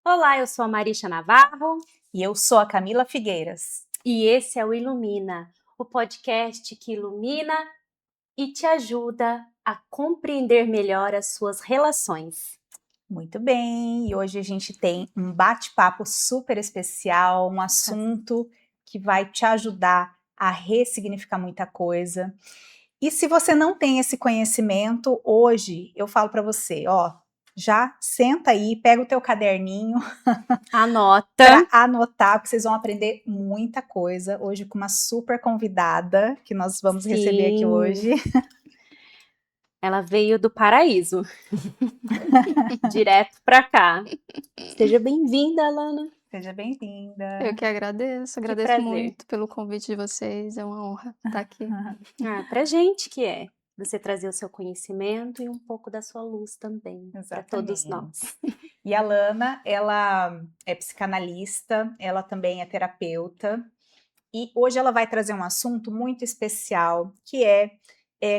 Olá, eu sou a Marisha Navarro E eu sou a Camila Figueiras. e esse é o Ilumina, o podcast que ilumina e te ajuda a compreender melhor as suas relações. Muito bem, e hoje a gente tem um bate-papo super especial, um assunto que vai te ajudar a ressignificar muita coisa. E se você não tem esse conhecimento, hoje eu falo para você, ó, já senta aí, pega o teu caderninho Anota. para anotar, porque vocês vão aprender muita coisa hoje com uma super convidada que nós vamos receber aqui Sim, hoje. ela veio do paraíso, direto pra cá. Seja bem-vinda, Alana. Seja bem-vinda. Eu que agradeço prazer. muito pelo convite de vocês, é uma honra estar aqui. Pra gente que é. Você trazer o seu conhecimento e um pouco da sua luz também, para todos nós. E a Lana, ela é psicanalista, ela também é terapeuta, e hoje ela vai trazer um assunto muito especial, que é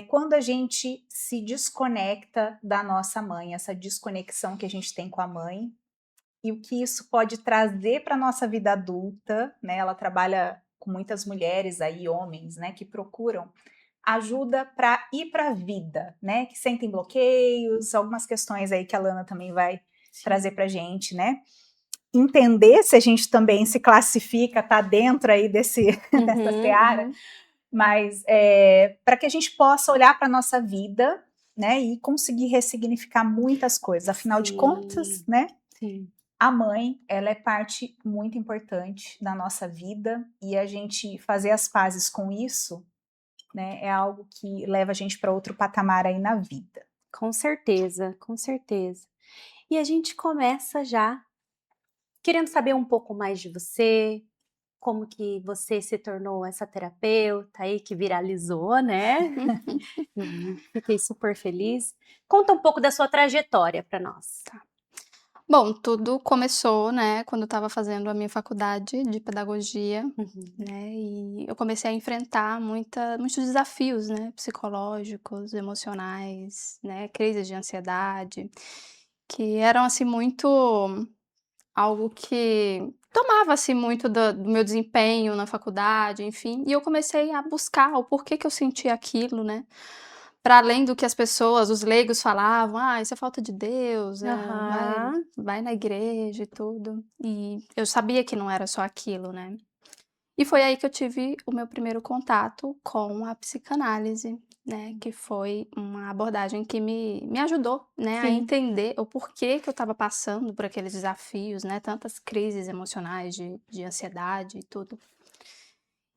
quando a gente se desconecta da nossa mãe, essa desconexão que a gente tem com a mãe, e o que isso pode trazer para a nossa vida adulta, né? Ela trabalha com muitas mulheres aí, homens, né, que procuram ajuda para ir para a vida, né? Que sentem bloqueios, algumas questões aí que a Lana também vai trazer para a gente, né? Entender se a gente também se classifica, tá dentro aí dessa seara, mas para que a gente possa olhar para a nossa vida, né? E conseguir ressignificar muitas coisas. Afinal de contas, né? Sim. A mãe, ela é parte muito importante da nossa vida e a gente fazer as pazes com isso, né, é algo que leva a gente para outro patamar aí na vida. Com certeza, com certeza. E a gente começa já querendo saber um pouco mais de você, como que você se tornou essa terapeuta aí que viralizou, né? Fiquei super feliz. Conta um pouco da sua trajetória para nós. Bom, tudo começou, né, quando eu estava fazendo a minha faculdade de pedagogia, né, e eu comecei a enfrentar muitos desafios, né, psicológicos, emocionais, né, crises de ansiedade, que eram, assim, muito algo que tomava, assim, muito do meu desempenho na faculdade, enfim, e eu comecei a buscar o porquê que eu sentia aquilo, né, para além do que as pessoas, os leigos falavam: "Ah, isso é falta de Deus, vai na igreja e tudo", e eu sabia que não era só aquilo, né. E foi aí que eu tive o meu primeiro contato com a psicanálise, né, que foi uma abordagem que me ajudou, né, a Sim. entender o porquê que eu estava passando por aqueles desafios, né, tantas crises emocionais de ansiedade e tudo.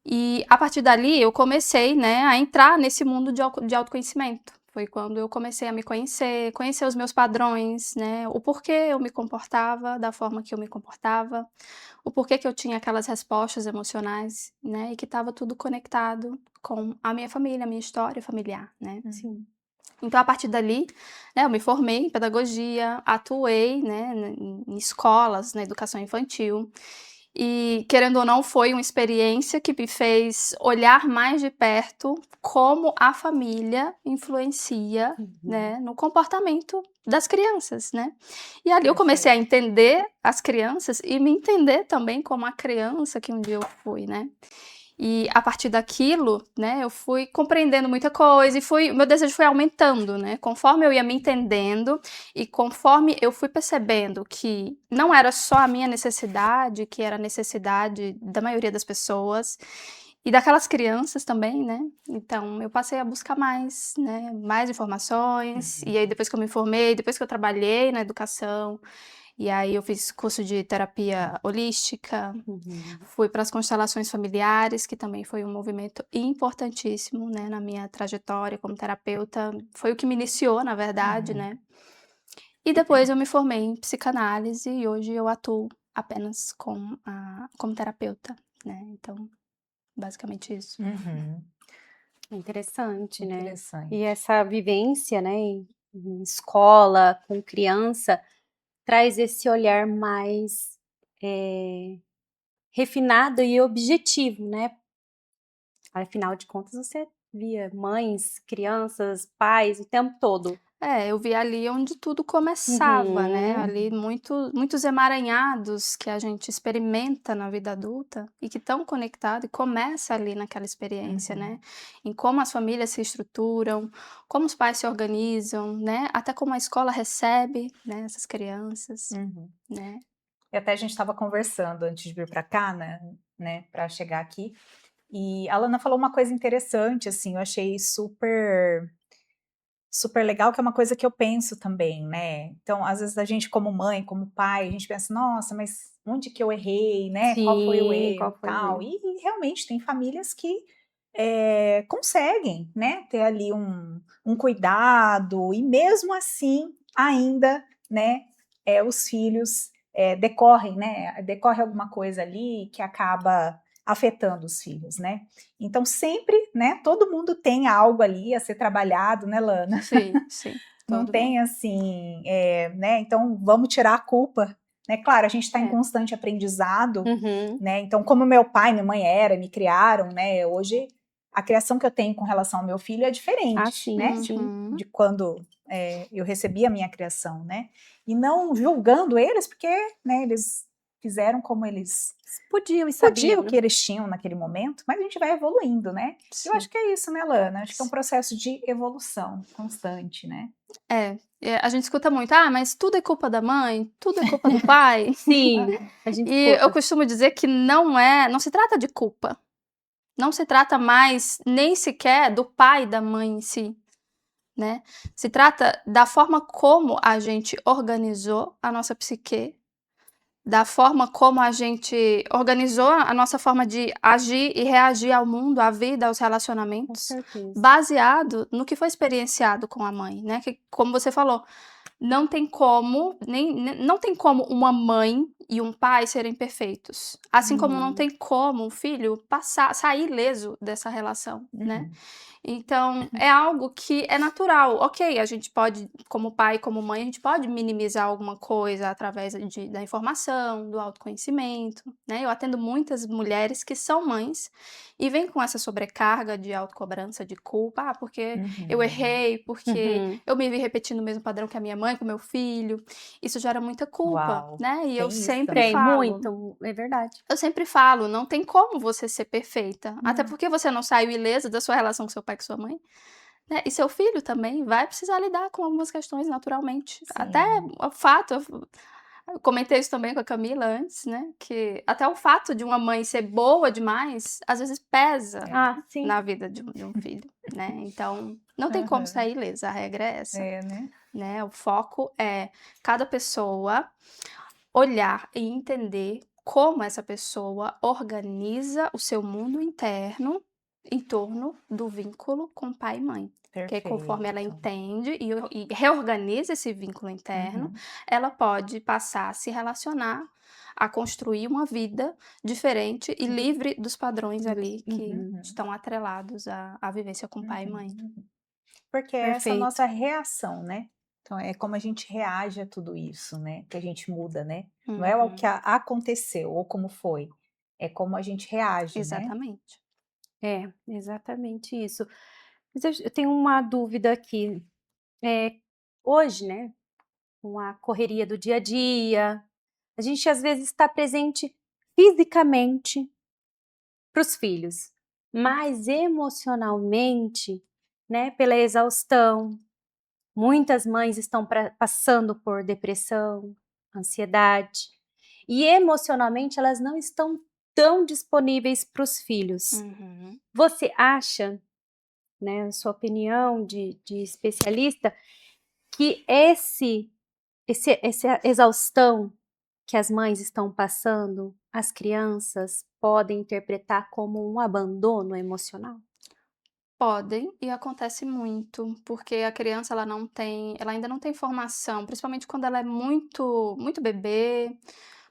E a partir dali eu comecei, né, a entrar nesse mundo de autoconhecimento. Foi quando eu comecei a me conhecer os meus padrões, né, o porquê eu me comportava da forma que eu me comportava, o porquê que eu tinha aquelas respostas emocionais, né, e que estava tudo conectado com a minha família, a minha história familiar, né. Sim. Então a partir dali, né, eu me formei em pedagogia, atuei, né, em escolas, na educação infantil, e querendo ou não foi uma experiência que me fez olhar mais de perto como a família influencia, né, no comportamento das crianças, né. E ali eu comecei a entender as crianças e me entender também como a criança que um dia eu fui, né. E a partir daquilo, né, eu fui compreendendo muita coisa e meu desejo foi aumentando, né, conforme eu ia me entendendo e conforme eu fui percebendo que não era só a minha necessidade, que era a necessidade da maioria das pessoas e daquelas crianças também, né, então eu passei a buscar mais, né, mais informações, e aí depois que eu me formei, depois que eu trabalhei na educação, e aí eu fiz curso de terapia holística, fui para as constelações familiares, que também foi um movimento importantíssimo, né, na minha trajetória como terapeuta, foi o que me iniciou, na verdade, né. E depois eu me formei em psicanálise e hoje eu atuo apenas como terapeuta, né, então, basicamente isso. Interessante, né? Interessante. E essa vivência, né, em escola, com criança, traz esse olhar mais refinado e objetivo, né? Afinal de contas, você via mães, crianças, pais o tempo todo. eu vi ali onde tudo começava, né, Uhum. ali muitos emaranhados que a gente experimenta na vida adulta e que estão conectados e começa ali naquela experiência, Uhum. né, em como as famílias se estruturam, como os pais se organizam, né, até como a escola recebe, né, essas crianças, Uhum. né. E até a gente estava conversando antes de vir para cá, né, para chegar aqui, e a Lana falou uma coisa interessante, assim, eu achei super legal, que é uma coisa que eu penso também, né. Então, às vezes a gente como mãe, como pai, a gente pensa: "Nossa, mas onde que eu errei, né, qual foi o Sim, erro qual e foi o tal". erro? E realmente tem famílias que, conseguem, né, ter ali um cuidado e mesmo assim ainda, né, os filhos, decorrem, né, decorre alguma coisa ali que acaba afetando os filhos, né. Então sempre, né, todo mundo tem algo ali a ser trabalhado, né, Lana? Sim, sim, Não todo mundo. tem assim, né, então vamos tirar a culpa, né. Claro, a gente está em É. constante aprendizado, Uhum. né, então como meu pai e minha mãe me criaram, né, hoje a criação que eu tenho com relação ao meu filho é Ah, diferente, sim, né, sim. Uhum. de quando, eu recebi a minha criação, né. E não julgando eles, porque, né, eles fizeram como eles Podiam e podiam, sabiam, o né. que eles tinham naquele momento, mas a gente vai evoluindo, né. Eu acho Sim. que é isso, né, Lana, acho que é um Si processo de evolução constante, né. a gente escuta muito: "Ah, mas tudo é culpa da mãe, tudo é culpa do pai". Sim, a gente E eu escuta. costumo dizer que não se trata de culpa, não se trata mais nem sequer do pai e da mãe em si, né. Se trata da forma como a gente organizou a nossa psique, da forma como a gente organizou a nossa forma de agir e reagir ao mundo, à vida, aos Com relacionamentos, certeza. baseado no que foi experienciado com a mãe, né, que como você falou, não tem como, não tem como uma mãe e um pai serem perfeitos, assim como não Uhum. tem como um filho sair ileso dessa relação, né. Uhum. Então, é algo que é natural. Ok, a gente pode, como pai e como mãe, a gente pode minimizar alguma coisa através da informação, do autoconhecimento, né. Eu atendo muitas mulheres que são mães e vêm com essa sobrecarga de autocobrança, de culpa: "Ah, porque eu Uhum. errei, porque Uhum. eu me vi repetindo o mesmo padrão que a minha mãe com meu filho". Isso gera muita culpa, Uau, né. E eu tem isso, sempre né. Tem falo muito, é verdade. eu sempre falo: "Não tem como você ser perfeita, até Não, porque você não saiu ilesa da sua relação com seu pai e com sua mãe, né, e seu filho também vai precisar lidar com algumas questões naturalmente". Até sim. o fato eu comentei isso também com a Camila antes, né, que até o fato de uma mãe ser boa demais, às vezes pesa É. Ah, sim. na vida de um filho, né, então não tem como Aham. sair ilesa, a regra é essa, É, né. né, o foco é cada pessoa olhar e entender como essa pessoa organiza o seu mundo interno em torno do vínculo com pai e mãe. Que aí conforme ela Perfeito. entende e reorganiza esse vínculo interno, Uhum. ela pode passar a se relacionar, a construir uma vida diferente e livre dos padrões ali que Uhum. Uhum. estão atrelados à vivência com pai e mãe. Uhum. Porque é essa Perfeito. nossa reação, né. Então é como a gente reage a tudo isso, né, que a gente muda, né. Não é o que Uhum, aconteceu ou como foi, é como a gente reage, né. É, exatamente isso. Mas eu tenho uma dúvida aqui, hoje, né, com a correria do dia a dia, a gente às vezes está presente fisicamente para os filhos, mas emocionalmente, né, pela exaustão, muitas mães estão passando por depressão, ansiedade, e emocionalmente elas não estão tão disponíveis para os filhos. uhum. Você acha, né, na sua opinião de especialista, que essa exaustão que as mães estão passando, as crianças podem interpretar como um abandono emocional? Podem, e acontece muito, porque a criança ela ainda não tem formação, principalmente quando ela é muito bebê,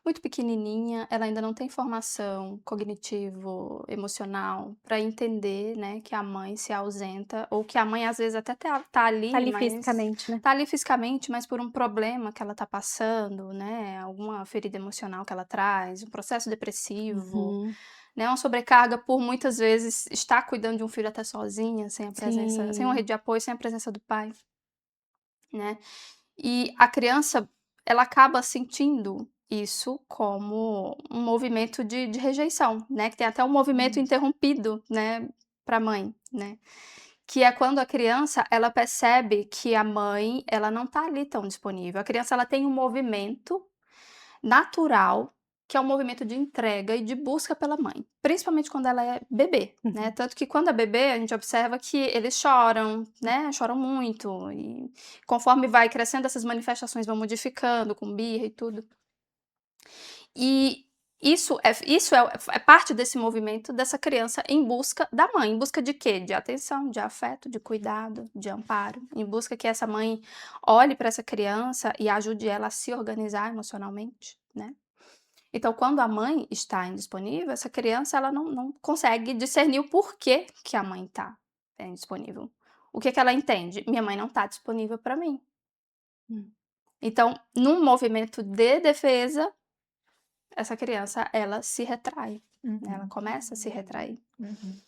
muito pequenininha, ela ainda não tem formação cognitivo, emocional, para entender, né, que a mãe se ausenta, ou que a mãe às vezes até tá Tá ali, ali mas fisicamente, né? tá ali fisicamente, mas por um problema que ela tá passando, né, alguma ferida emocional que ela traz, um processo depressivo, Uhum. né, uma sobrecarga por muitas vezes estar cuidando de um filho até sozinha, sem a presença sem uma Sim. rede de apoio, sem a presença do pai. né. E a criança, ela acaba sentindo isso como um movimento de rejeição, né, que tem até um movimento Hum. interrompido, né, para a mãe, né. Que é quando a criança, ela percebe que a mãe, ela não tá ali tão disponível. A criança, ela tem um movimento natural, que é um movimento de entrega e de busca pela mãe, principalmente quando ela é bebê, né. Uhum. Tanto que quando é bebê, a gente observa que eles choram, né, choram muito e conforme vai crescendo, essas manifestações vão modificando, com birra e tudo. E isso é parte desse movimento dessa criança em busca da mãe. Em busca de quê? De atenção, de afeto, de cuidado, de amparo, em busca que essa mãe olhe para essa criança e ajude ela a se organizar emocionalmente, né. Então, quando a mãe está indisponível, essa criança, ela não consegue discernir o porquê que a mãe está indisponível. O que que ela entende? Minha mãe não está disponível para mim. Hum. Então, num movimento de defesa, essa criança, ela se retrai, né, ela Uhum. começa a se retrair. Uhum.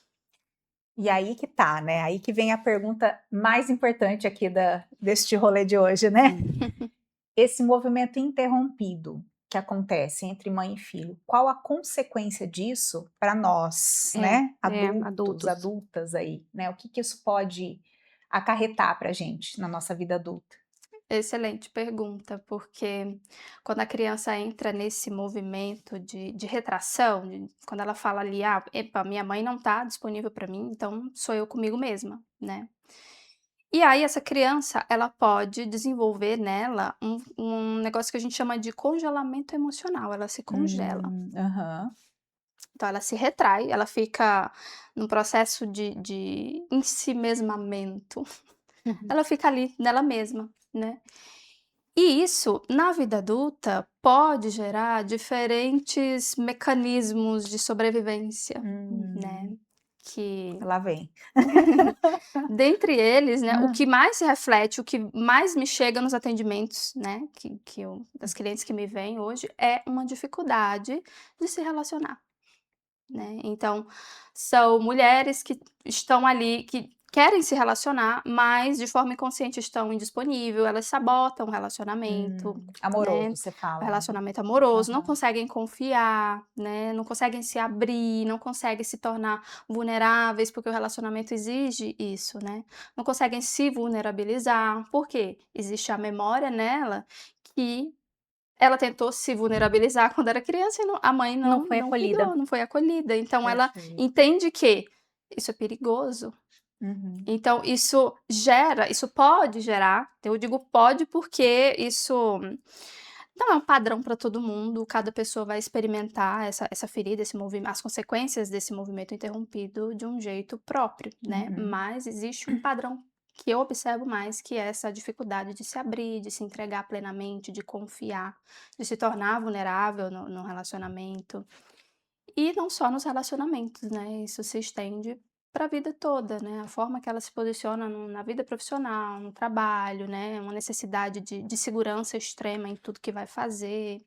E aí que tá, né, aí que vem a pergunta mais importante aqui deste rolê de hoje, né. Hum. Esse movimento interrompido que acontece entre mãe e filho, qual a consequência disso para nós, né, adultos, Adultos. adultas aí, né, o que que isso pode acarretar pra gente na nossa vida adulta? Excelente pergunta, porque quando a criança entra nesse movimento de retração, quando ela fala ali: "Ah, epa, minha mãe não está disponível para mim, então sou eu comigo mesma", né. E aí essa criança, ela pode desenvolver nela um negócio que a gente chama de congelamento emocional, ela se congela. Aham. Então ela se retrai, ela fica num processo de ensimesmamento, Uhum. ela fica ali nela mesma, né. E isso, na vida adulta, pode gerar diferentes mecanismos de sobrevivência, né, Hum, que lá vem. dentre eles, né, o Hã. que mais se reflete, o que mais me chega nos atendimentos, né, que eu das clientes que me vêm hoje, é uma dificuldade de se relacionar. Né, então, são mulheres que estão ali, que querem se relacionar, mas de forma inconsciente estão indisponível, elas sabotam o relacionamento, né, Amoroso, você o fala, né? relacionamento amoroso, não Aham. conseguem confiar, né, não conseguem se abrir, não conseguem se tornar vulneráveis, porque o relacionamento exige isso, né, não conseguem se vulnerabilizar, por quê? Existe a memória nela que ela tentou se vulnerabilizar quando era criança e a mãe Não não foi não acolhida. cuidou, não foi acolhida, então ela Perfeito. entende que isso é perigoso, Uhum. então isso pode gerar, eu digo pode, porque isso não é um padrão para todo mundo, cada pessoa vai experimentar essa ferida, esse movimento, as consequências desse movimento interrompido de um jeito próprio, né, Uhum. mas existe um padrão que eu observo mais, que é essa dificuldade de se abrir, de se entregar plenamente, de confiar, de se tornar vulnerável no relacionamento. E não só nos relacionamentos, né, isso se estende para a vida toda, né, a forma que ela se posiciona na vida profissional, no trabalho, né, uma necessidade de segurança extrema em tudo que vai fazer,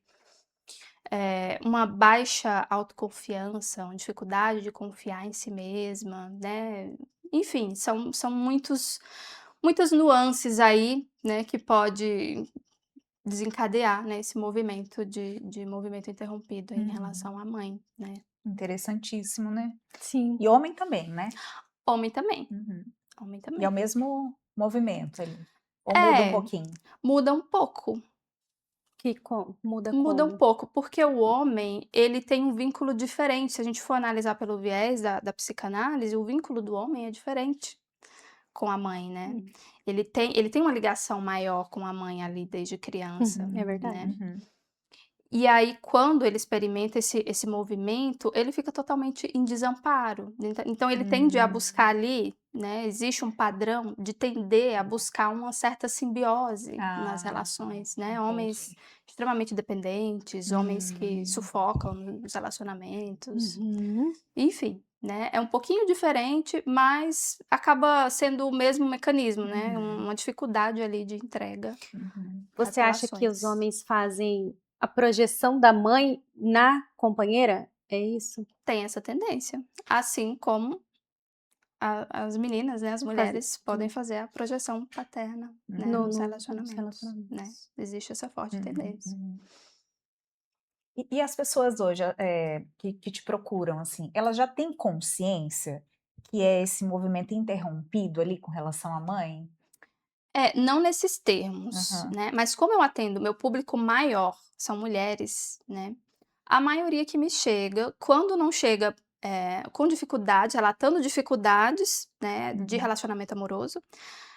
uma baixa autoconfiança, uma dificuldade de confiar em si mesma, né, enfim, são muitas nuances aí, né, que pode desencadear, né, esse movimento de movimento interrompido aí em Uhum. relação à mãe, né. Interessantíssimo, né. Sim. E homem também, né? Homem também, Uhum. homem E é o também. mesmo movimento ali? Ou muda um É, pouquinho? muda um pouco, Muda muda um como? pouco, porque o homem, ele tem um vínculo diferente, se a gente for analisar pelo viés da psicanálise, o vínculo do homem é diferente com a mãe, né. Hum. Ele tem uma ligação maior com a mãe ali desde criança, É né. verdade. Uhum. E aí, quando ele experimenta esse movimento, ele fica totalmente em desamparo. Então ele tende a Hum. buscar ali, né, existe um padrão de tender a buscar uma certa simbiose nas Ah, relações, né, homens entendi. extremamente dependentes, homens que Hum. sufocam nos relacionamentos, Uhum. enfim, né, é um pouquinho diferente, mas acaba sendo o mesmo mecanismo, né, Uhum. uma dificuldade ali de entrega Uhum. às Você acha que os relações. homens fazem a projeção da mãe na companheira? É isso? Tem essa tendência, assim como as meninas, né, as Fazer, mulheres podem sim. fazer a projeção paterna, né, No, nos nos relacionamentos, né? relacionamentos. Existe essa forte Uhum, tendência. uhum. E as pessoas hoje, que te procuram, assim, elas já têm consciência que é esse movimento interrompido ali com relação à mãe? Não nesses termos, Aham. né, mas como eu atendo meu público maior são mulheres, né, a maioria que me chega, quando não chega, com dificuldade, relatando dificuldades, né, de Uhum. relacionamento amoroso,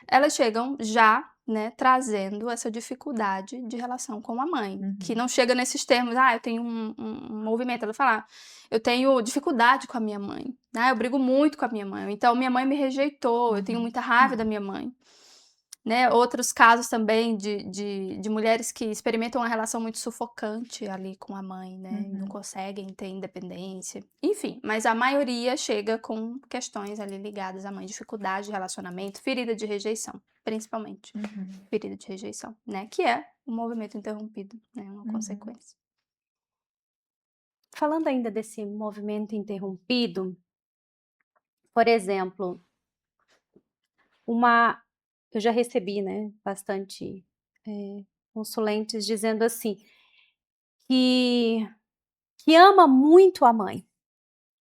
elas chegam já, né, trazendo essa dificuldade de relação com a mãe, que Uhum. não chega nesses termos: "Ah, eu tenho um movimento", ela fala: "Ah, eu tenho dificuldade com a minha mãe, né, eu brigo muito com a minha mãe, ou então minha mãe me rejeitou, eu tenho Uhum. muita raiva da minha mãe". Né, outros casos também de mulheres que experimentam uma relação muito sufocante ali com a mãe, né, e não Uhum. conseguem ter independência, enfim, mas a maioria chega com questões ali ligadas à mãe, dificuldade de relacionamento, ferida de rejeição, principalmente, Uhum. ferida de rejeição, né, que é o movimento interrompido, né, uma Uhum. consequência. Falando ainda desse movimento interrompido, por exemplo, uma eu já recebi, né, bastante, consulentes dizendo assim, que ama muito a mãe,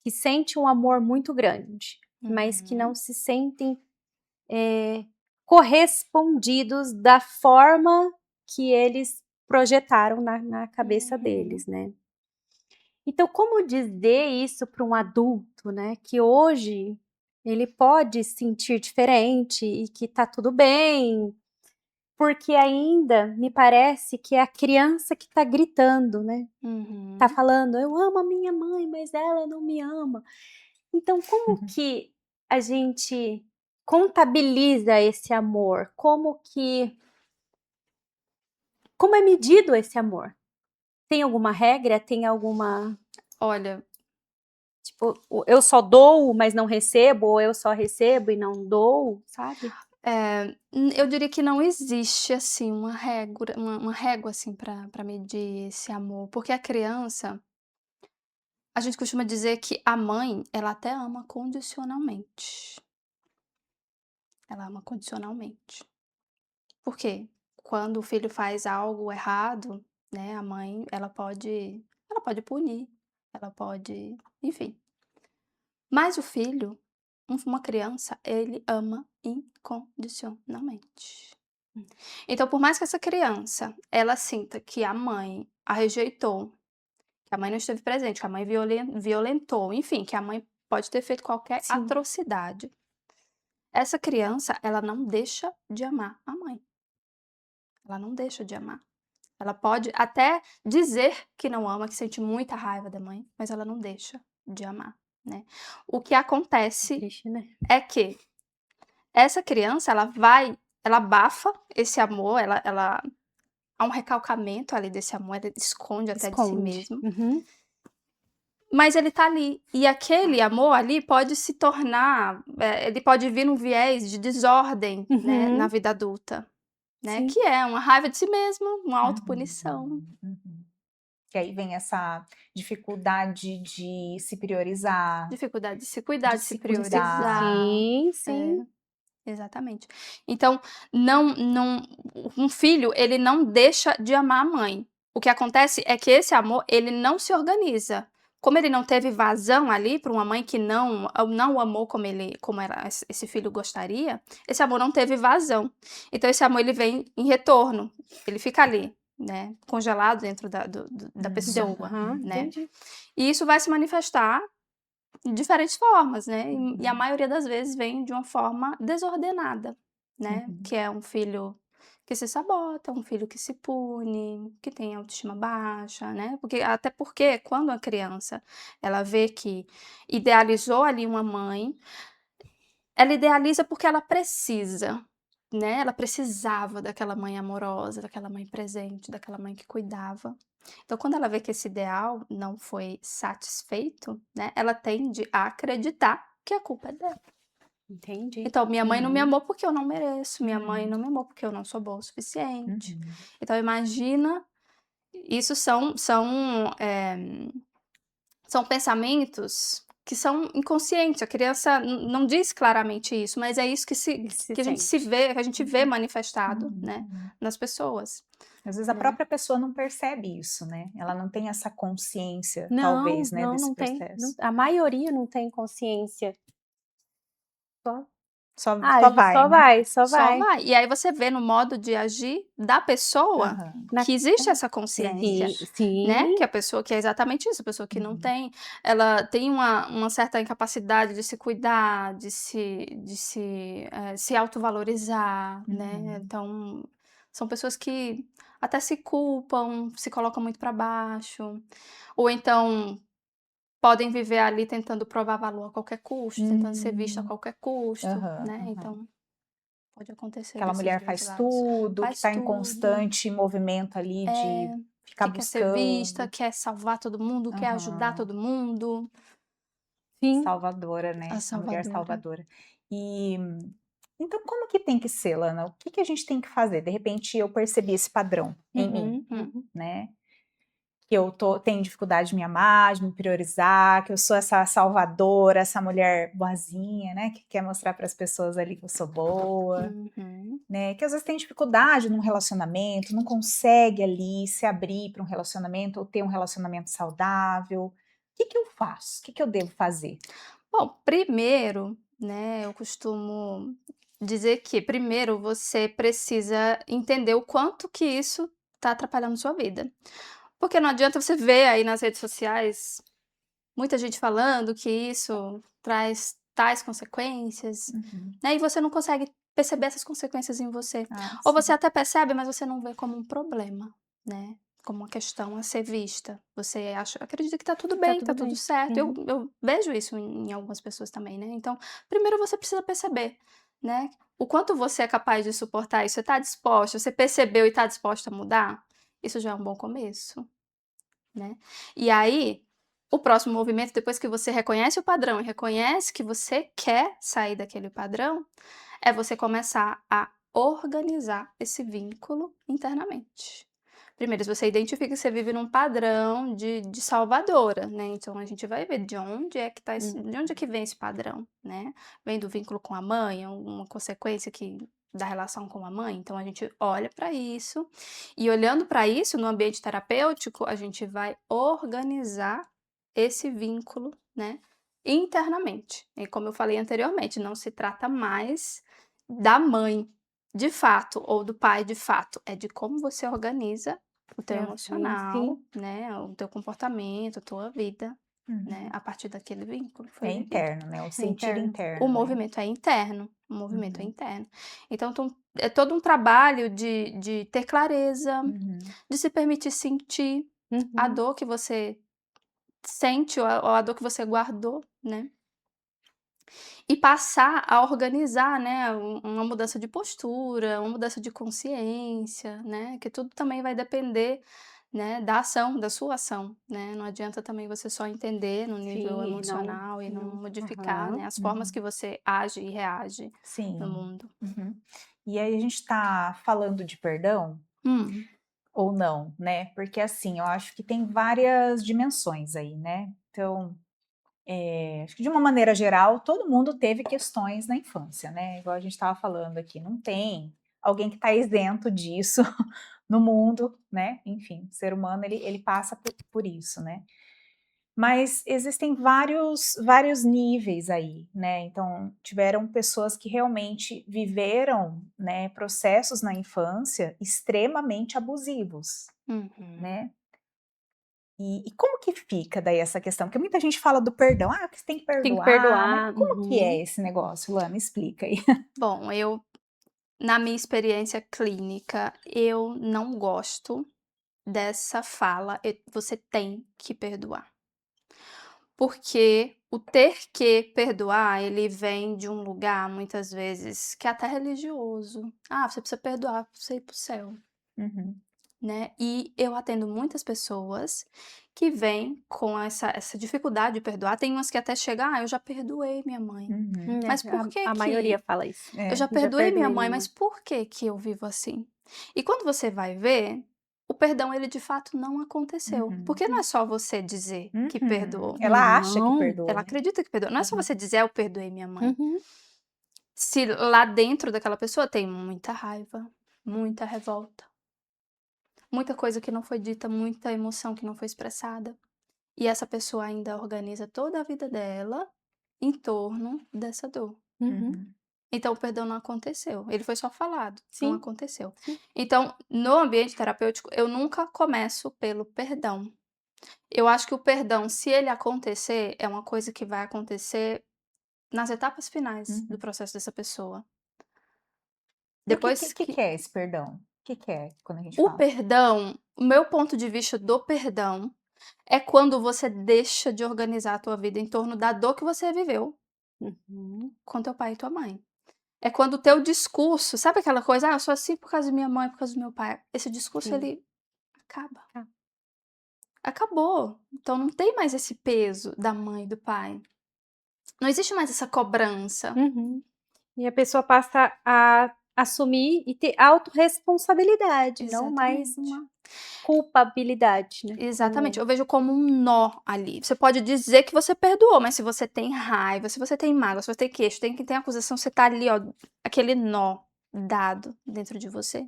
que sente um amor muito grande, mas que não Uhum, se sentem, correspondidos da forma que eles projetaram na cabeça uhum, deles, né. Então como dizer isso para um adulto, né, que hoje ele pode sentir diferente e que tá tudo bem, porque ainda me parece que é a criança que tá gritando, né, tá uhum. falando: "Eu amo a minha mãe, mas ela não me ama". Então como que a gente contabiliza esse amor? Como é medido esse amor? Tem alguma regra? Tem alguma, Olha, tipo, eu só dou, mas não recebo, ou eu só recebo e não dou, sabe? eu diria que não existe, assim, uma régua, assim, para medir esse amor, porque a criança a gente costuma dizer que a mãe, ela até ama condicionalmente. Ela ama condicionalmente. Por quê? Quando o filho faz algo errado, né, a mãe, ela pode punir, ela pode enfim. Mas o filho, uma criança, ele ama incondicionalmente. Então, por mais que essa criança, ela sinta que a mãe a rejeitou, que a mãe não esteve presente, que a mãe violentou, enfim, que a mãe pode ter feito qualquer Sim, atrocidade. Essa criança, ela não deixa de amar a mãe. Ela não deixa de amar. Ela pode até dizer que não ama, que sente muita raiva da mãe, mas ela não deixa de amar, né. O que é acontece triste, né? é que essa criança, ela abafa esse amor, ela há um recalcamento ali desse amor, ela esconde até de si Esconde. mesmo, Uhum. mas ele tá ali. E aquele amor ali pode se tornar, ele pode vir num viés de desordem, né, na Uhum. vida adulta, né, Sim. que é uma raiva de si mesmo, uma autopunição. Uhum. Uhum. Que aí vem essa dificuldade de se priorizar, Dificuldade de se cuidar, de de se se cuidar. priorizar. Sim, É, sim. exatamente. Então, não um filho, ele não deixa de amar a mãe. O que acontece é que esse amor, ele não se organiza. Como ele não teve vazão ali para uma mãe que não o amou como esse filho gostaria, esse amor não teve vazão. Então esse amor ele vem em retorno, ele fica ali, né, congelado dentro da pessoa, Aham, né. entendi. E isso vai se manifestar de diferentes formas, né, e a Uhum. maioria das vezes vem de uma forma desordenada, né, Uhum. que é um filho que se sabota, um filho que se pune, que tem autoestima baixa, né, até porque quando a criança, ela vê que idealizou ali uma mãe, ela idealiza porque ela precisa, né, ela precisava daquela mãe amorosa, daquela mãe presente, daquela mãe que cuidava. Então quando ela vê que esse ideal não foi satisfeito, né, ela tende a acreditar que a culpa é dela. Entendi. Então, minha mãe não me Uhum. amou porque eu não mereço, minha mãe Uhum. não me amou porque eu não sou boa o suficiente. Uhum. Então imagina, isso são pensamentos que são inconscientes. A criança não diz claramente isso, mas é isso que Se que a gente sente. se vê, que a gente vê Uhum. manifestado, Uhum, né, uhum. nas pessoas, Às vezes a né. própria pessoa não percebe isso, né, ela não tem essa consciência, Não, talvez, né, não, desse não tem, processo. a maioria não tem consciência. Só Só age, vai, só né. vai, só Só vai. vai. E aí você vê no modo de agir da pessoa Aham. Na que existe essa sim, consciência, né, sim. que a pessoa que é exatamente isso, a pessoa que não Uhum. tem, ela tem uma certa incapacidade de se cuidar, se autovalorizar, né, Uhum. então são pessoas que até se culpam, se colocam muito para baixo, ou então podem viver ali tentando provar valor a qualquer custo, tentando ser vista a Hum. qualquer custo, Aham, né, aham. então pode acontecer Aquela desses mulher 2 faz lados. tudo, que Faz está em tudo, constante movimento ali de é, ficar que quer ser vista, buscando. quer salvar todo mundo, quer ajudar Aham. todo mundo. Sim. Salvadora, A né, a mulher salvadora. salvadora. E, então como que tem que ser, Lana? O que que a gente tem que fazer? De repente eu percebi esse padrão em mim, Uhum, uhum. né, que eu tenho dificuldade de me amar, de me priorizar, que eu sou essa salvadora, essa mulher boazinha, né, que quer mostrar para as pessoas ali que eu sou boa, Uhum. né, que às vezes tem dificuldade num relacionamento, não consegue ali se abrir para um relacionamento ou ter um relacionamento saudável. O que que eu faço? O que que eu devo fazer? Bom, primeiro, né, eu costumo dizer que primeiro você precisa entender o quanto que isso está atrapalhando sua vida. Porque não adianta você ver aí nas redes sociais muita gente falando que isso traz tais consequências, Uhum. né, e você não consegue perceber essas consequências em você. Ah, Ou você sim. até percebe, mas você não vê como um problema, né, como uma questão a ser vista. Você acredita que tá tudo Tá bem, tá tudo tudo bem. certo. Eu Uhum. eu vejo isso em algumas pessoas também, né. Então, primeiro você precisa perceber, né, o quanto você é capaz de suportar isso. Você tá disposta, você percebeu e tá disposta a mudar? Isso já é um bom começo, né. E aí, o próximo movimento, depois que você reconhece o padrão e reconhece que você quer sair daquele padrão, é você começar a organizar esse vínculo internamente. Primeiro, se você identifica que você vive num padrão de salvadora, né, então a gente vai ver de onde é que tá esse Hum. de onde é que vem esse padrão, né. Vem do vínculo com a mãe, é uma consequência da relação com a mãe? Então a gente olha para isso, e olhando para isso no ambiente terapêutico, a gente vai organizar esse vínculo, né, internamente. E como eu falei anteriormente, não se trata mais da mãe, de fato, ou do pai de fato, é de como você organiza o teu Sim, sim. emocional, né, o teu comportamento, a tua vida, né, Uhum. a partir daquele vínculo que É foi vivido. interno, né, o É sentido interno. O interno, né. movimento é interno, o movimento é Uhum. interno. Então é todo um trabalho de ter clareza, Uhum. de se permitir sentir a Uhum. dor que você sente ou a dor que você guardou, né. E passar a organizar, né, uma mudança de postura, uma mudança de consciência, né, que tudo também vai depender, né, da ação, da sua ação, né. Não adianta também você só entender no nível Sim, emocional e não não. modificar, Aham. né, as formas Uhum. que você age e reage no Sim. mundo. Uhum. E aí a gente está falando de perdão Hum, ou não, né, porque assim, eu acho que tem várias dimensões aí, né. Então, acho que de uma maneira geral todo mundo teve questões na infância, né, igual a gente estava falando aqui, não tem alguém que está isento disso no mundo, né, enfim, o ser humano ele passa por isso, né. Mas existem vários níveis aí, né, então tiveram pessoas que realmente viveram, né, processos na infância extremamente abusivos, uhum. né. E como que fica daí essa questão? Porque muita gente fala do perdão, "Ah, que você tem que Tem que perdoar", né, perdoar. como que é Uhum. esse negócio, Lana? Explica aí. Bom, na minha experiência clínica, eu não gosto dessa fala, "você tem que perdoar". Porque o ter que perdoar, ele vem de um lugar, muitas vezes, que é até religioso. "Ah, você precisa perdoar pra você ir para o céu", Uhum, né. E eu atendo muitas pessoas que vêm com essa dificuldade de perdoar. Tem umas que até chegam: "Ah, eu já perdoei minha mãe, É, mas por que a maioria que fala isso. eu já é. Já perdoei minha perdoei mãe, minha mas mãe. por que que eu vivo assim?". E quando você vai ver, o perdão ele de fato não aconteceu. Uhum. Porque não é só você dizer que Uhum. perdoou. Ela acha que Não. perdoou, Ela né? acredita que perdoou. Não é só Uhum. você dizer, eu perdoei minha mãe. Uhum. Se lá dentro daquela pessoa tem muita raiva, muita revolta, muita coisa que não foi dita, muita emoção que não foi expressada. E essa pessoa ainda organiza toda a vida dela em torno dessa dor. Uhum. Uhum. Então o perdão não aconteceu, ele foi só falado, não Sim. aconteceu. Sim. Então, no ambiente terapêutico, eu nunca começo pelo perdão. Eu acho que o perdão, se ele acontecer, é uma coisa que vai acontecer nas etapas finais do Uhum. processo dessa pessoa. E o que, Depois que é esse perdão? O que é quando a gente o fala? perdão, o meu ponto de vista do perdão é quando você deixa de organizar a tua vida em torno da dor que você viveu Uhum. com teu pai e tua mãe. É quando o teu discurso, sabe aquela coisa: "Ah, eu sou assim por causa da minha mãe, por causa do meu pai". Esse discurso Sim. ele acaba. Tá. Acabou. Então não tem mais esse peso da mãe e do pai. Não existe mais essa cobrança. Uhum. E a pessoa passa a assumir e ter autorresponsabilidade, não mais Exatamente. uma culpabilidade, né, Exatamente, como eu vejo como um nó ali. Você pode dizer que você perdoou, mas se você tem raiva, se você tem mágoa, se você tem queixo, tem acusação, você tá ali, ó, aquele nó dado dentro de você.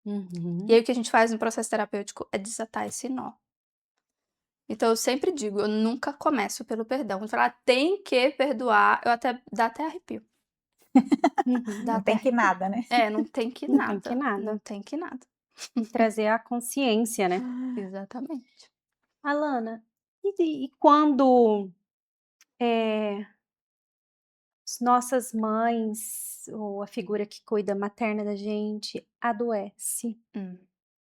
E Uhum. aí o que a gente faz no processo terapêutico é desatar esse nó. Então eu sempre digo, eu nunca começo pelo perdão. Quando falar: "Tem que perdoar", eu até dá até arrepio, Uhum. dá Não até tem que arrepio. nada, né? É, não tem que Não tem que nada, não nada. tem que nada. E trazer a consciência, né. Exatamente. Alana, e quando, eh, as nossas mães ou a figura que cuida materna da gente adoece? Hum.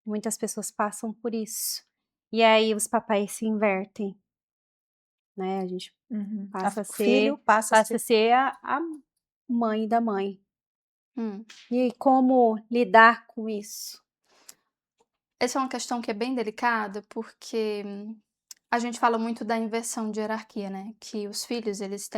Muitas pessoas passam por isso. E aí os papéis se invertem, né, a gente Uhum. passa a O filho ser passa a ser. a mãe da mãe. Hum. E aí como lidar com isso? Essa é uma questão que é bem delicada, porque a gente fala muito da inversão de hierarquia, né, que os filhos eles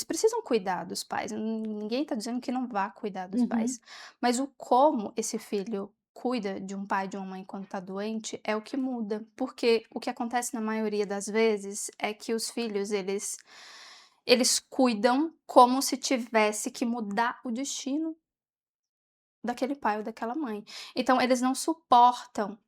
precisam cuidar dos pais, ninguém está dizendo que não vá cuidar dos Uhum. pais, mas o como esse filho cuida de um pai e de uma mãe quando está doente é o que muda, porque o que acontece na maioria das vezes é que os filhos eles cuidam como se tivesse que mudar o destino daquele pai ou daquela mãe. Então eles não suportam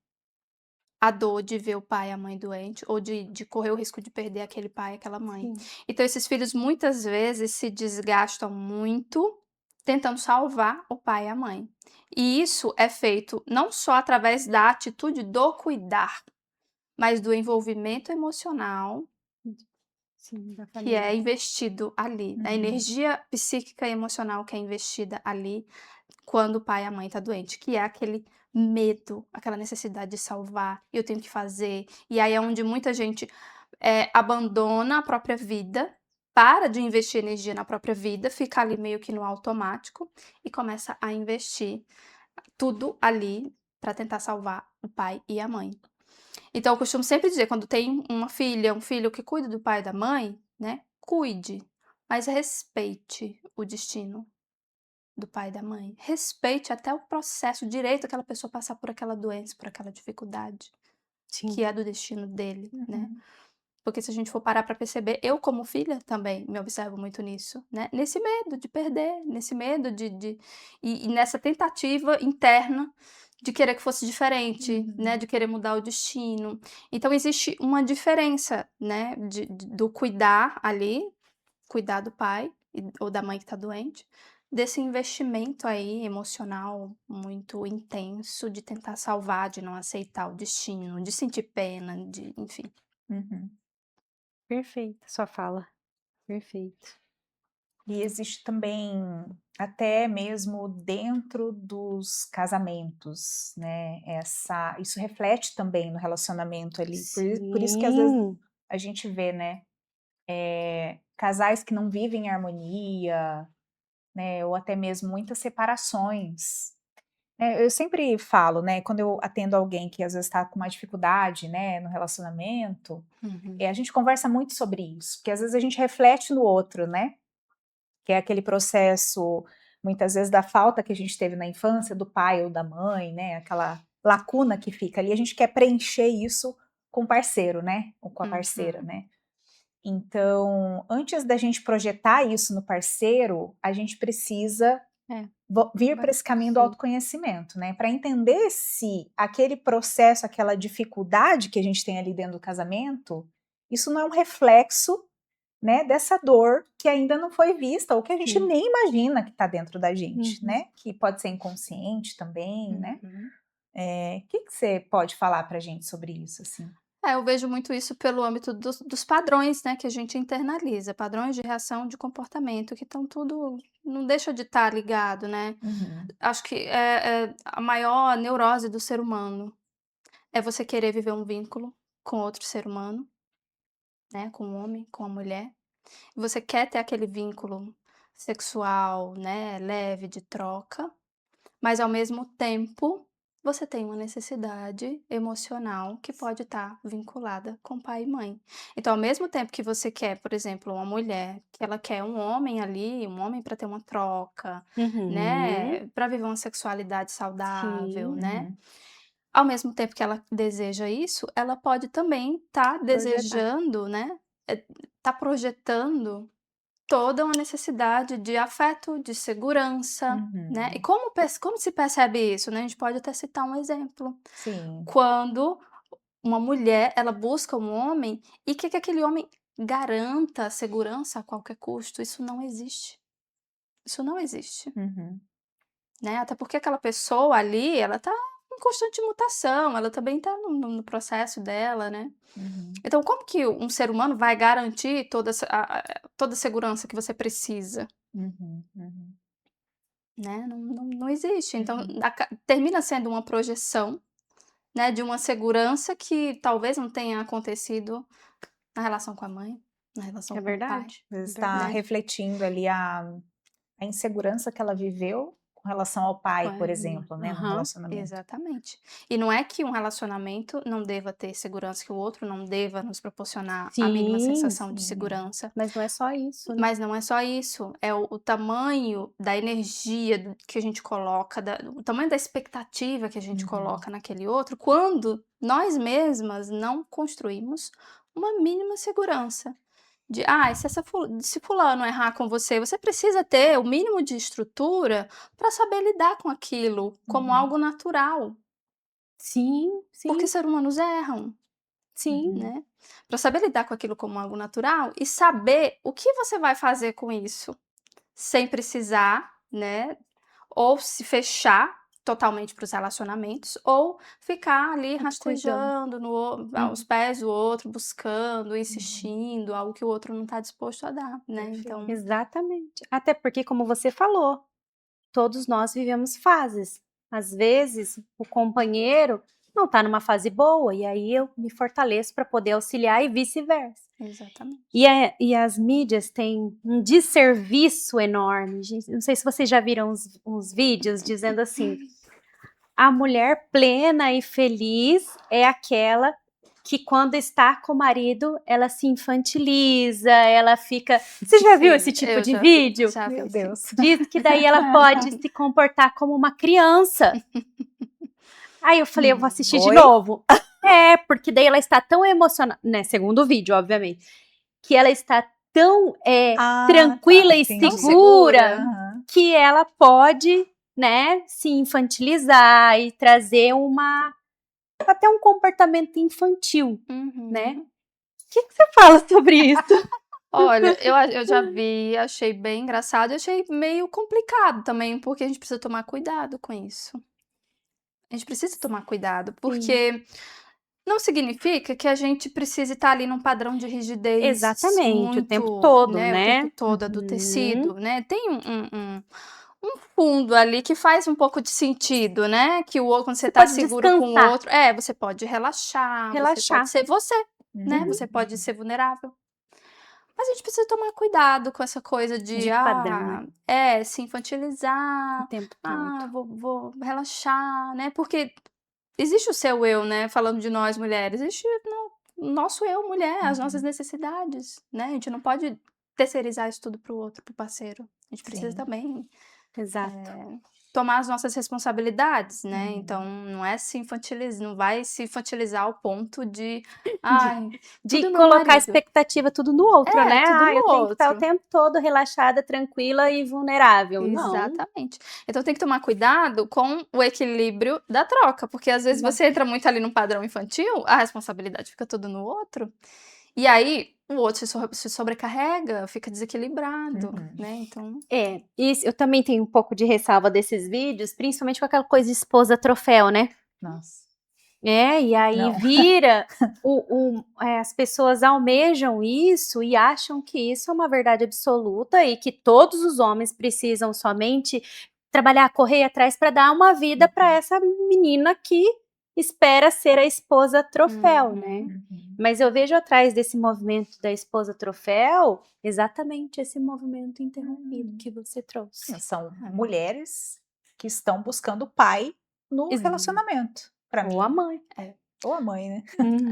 a dor de ver o pai e a mãe doente, ou de correr o risco de perder aquele pai e aquela mãe. Sim. Então esses filhos muitas vezes se desgastam muito tentando salvar o pai e a mãe. E isso é feito não só através da atitude do cuidar, mas do envolvimento emocional Sim, da que é família. investido ali, a Uhum. energia psíquica e emocional que é investida ali quando o pai e a mãe tá doente, que é aquele medo, aquela necessidade de salvar, eu tenho que fazer, e aí é onde muita gente, abandona a própria vida, para de investir energia na própria vida, fica ali meio que no automático e começa a investir tudo ali para tentar salvar o pai e a mãe. Então eu costumo sempre dizer, quando tem uma filha, um filho que cuida do pai e da mãe, né, cuide, mas respeite o destino do pai e da mãe. Respeite até o processo, o direito daquela pessoa passar por aquela doença, por aquela dificuldade, que Sim. é do destino dele, né. Uhum. Porque se a gente for parar para perceber, eu como filha também me observo muito nisso, né, nesse medo de perder, nesse medo e nessa tentativa interna de querer que fosse diferente, né, Uhum. de querer mudar o destino. Então existe uma diferença, né, do cuidar ali, cuidar do pai ou da mãe que está doente, desse investimento aí emocional muito intenso de tentar salvar, de não aceitar o destino, de sentir pena, de enfim. Uhum. Perfeita sua fala. Perfeito. E existe também, até mesmo dentro dos casamentos, né, isso reflete também no relacionamento ali, por isso que às vezes Sim. a gente vê, né, casais que não vivem em harmonia, né, ou até mesmo muitas separações. Eu sempre falo, né, quando eu atendo alguém que às vezes está com uma dificuldade, né, no relacionamento, Uhum. a gente conversa muito sobre isso, porque às vezes a gente reflete no outro, né, que é aquele processo, muitas vezes, da falta que a gente teve na infância do pai ou da mãe, né, aquela lacuna que fica ali, a gente quer preencher isso com o parceiro, né? Ou com a Uhum. parceira, né? Então, antes da gente projetar isso no parceiro, a gente precisa É. vir para esse caminho do Sim. autoconhecimento, né? Para entender se aquele processo, aquela dificuldade que a gente tem ali dentro do casamento, isso não é um reflexo, né, dessa dor que ainda não foi vista, ou que a gente Sim. nem imagina que está dentro da gente, Uhum. né? Que pode ser inconsciente também, né? Uhum. O que você pode falar para a gente sobre isso, assim? Eu vejo muito isso pelo âmbito dos padrões, né, que a gente internaliza, padrões de reação de comportamento que estão tudo, não deixa de estar ligado, né. Uhum, Acho que é a maior neurose do ser humano, é você querer viver um vínculo com outro ser humano, né, com um homem, com uma mulher. Você quer ter aquele vínculo sexual, né, leve, de troca, mas ao mesmo tempo, você tem uma necessidade emocional que pode estar vinculada com pai e mãe. Então, ao mesmo tempo que você quer, por exemplo, uma mulher, que ela quer um homem ali, um homem para ter uma troca, Uhum. né, para viver uma sexualidade saudável, Sim. né. uhum, Ao mesmo tempo que ela deseja isso, ela pode também estar Projetar. desejando, né, tá projetando toda uma necessidade de afeto, de segurança, né. E uhum. como se percebe isso, né, a gente pode até citar um exemplo, Sim. quando uma mulher, ela busca um homem e quer que aquele homem garanta a segurança a qualquer custo, isso não existe, Uhum, né, até porque aquela pessoa ali, ela tá em constante mutação, ela também tá no processo dela, né. uhum, Então como que um ser humano vai garantir toda a segurança que você precisa? uhum, uhum, Né, não existe, então uhum. termina sendo uma projeção, né, de uma segurança que talvez não tenha acontecido na relação com a mãe, na relação É com o pai, verdade, Às vezes é está né. verdade. refletindo ali a insegurança que ela viveu com relação ao pai, por exemplo, né, no Aham. relacionamento. Exatamente. E não é que um relacionamento não deva ter segurança, que o outro não deva nos proporcionar a mínima Sim, sensação de Sim. segurança. mas não é só isso, né. Mas não é só isso, é o tamanho da energia que a gente coloca, o tamanho da expectativa que a gente Uhum, coloca naquele outro, quando nós mesmas não construímos uma mínima segurança. De, se fulano errar com você, você precisa ter o mínimo de estrutura para saber lidar com aquilo como uhum, algo natural, Sim, porque sim, seres humanos erram. sim. uhum, Né, para saber lidar com aquilo como algo natural e saber o que você vai fazer com isso, sem precisar, né, ou se fechar totalmente para os relacionamentos, ou ficar ali Cuidando. rastejando aos Uhum. pés do outro, buscando, uhum. insistindo, algo que o outro não está disposto a dar, né, então Perfeito. Exatamente. Até porque, como você falou, todos nós vivemos fases. Às vezes, o companheiro não está numa fase boa, e aí eu me fortaleço para poder auxiliar e vice-versa. exatamente. E as mídias têm um desserviço enorme. Gente, não sei se vocês já viram uns vídeos dizendo assim: a mulher plena e feliz é aquela que, quando está com o marido, ela se infantiliza, ela fica. Você já viu esse Sim, tipo eu de já vídeo? Meu vi sim. Deus. Diz que daí ela pode se comportar como uma criança. Aí eu falei, eu vou assistir de Oi? novo. É, porque daí ela está tão emocionada, né? Segundo o vídeo, obviamente, que ela está tão Ah, tranquila tá, e Tão entendi. segura. segura Aham, que ela pode, né, se infantilizar e trazer até um comportamento infantil, né? Uhum. O que você fala sobre isso? Olha, eu já vi, achei bem engraçado e achei meio complicado também, porque a gente precisa tomar cuidado com isso. A gente precisa tomar cuidado, Sim, porque não significa que a gente precise estar ali num padrão de rigidez exatamente, o tempo muito, todo, né, o tempo né? todo do Uhum. tecido, né. Tem um fundo ali que faz um pouco de sentido, né, que o outro, quando você Você tá pode seguro com o descansar, outro, você pode relaxar, você pode relaxar ser você, né, uhum, você pode uhum. ser vulnerável. Mas a gente precisa tomar cuidado com essa coisa de de, padrão, né? se O infantilizar, tempo todo. vou relaxar, né, porque existe o seu eu, né, falando de nós mulheres, existe o nosso eu mulher, as nossas Uhum, necessidades, né, a gente não pode terceirizar isso tudo para o outro, para o parceiro. A gente precisa sim. também, Exato. tomar as nossas responsabilidades, né? Uhum. Então, não vai se infantilizar ao ponto de, ai, De tudo meu colocar a marido. expectativa tudo no outro, né? Tudo no Eu tenho que estar o outro. tempo todo relaxada, tranquila e vulnerável. Não. Exatamente. Então tem que tomar cuidado com o equilíbrio da troca, porque às vezes você entra muito ali no padrão infantil, a responsabilidade fica tudo no outro, e aí o outro se sobrecarrega, fica desequilibrado, né? Então, Isso, eu também tenho um pouco de ressalva desses vídeos, principalmente com aquela coisa de esposa troféu, né? Nossa. E aí Não. vira, as pessoas almejam isso e acham que isso é uma verdade absoluta e que todos os homens precisam somente trabalhar, correr atrás para dar uma vida para essa menina que espera ser a esposa troféu, né? Mas eu vejo atrás desse movimento da esposa troféu exatamente esse movimento interrompido que você trouxe. São mulheres que estão buscando o pai no relacionamento, para mim. Ou a mãe. Ou a mãe, né?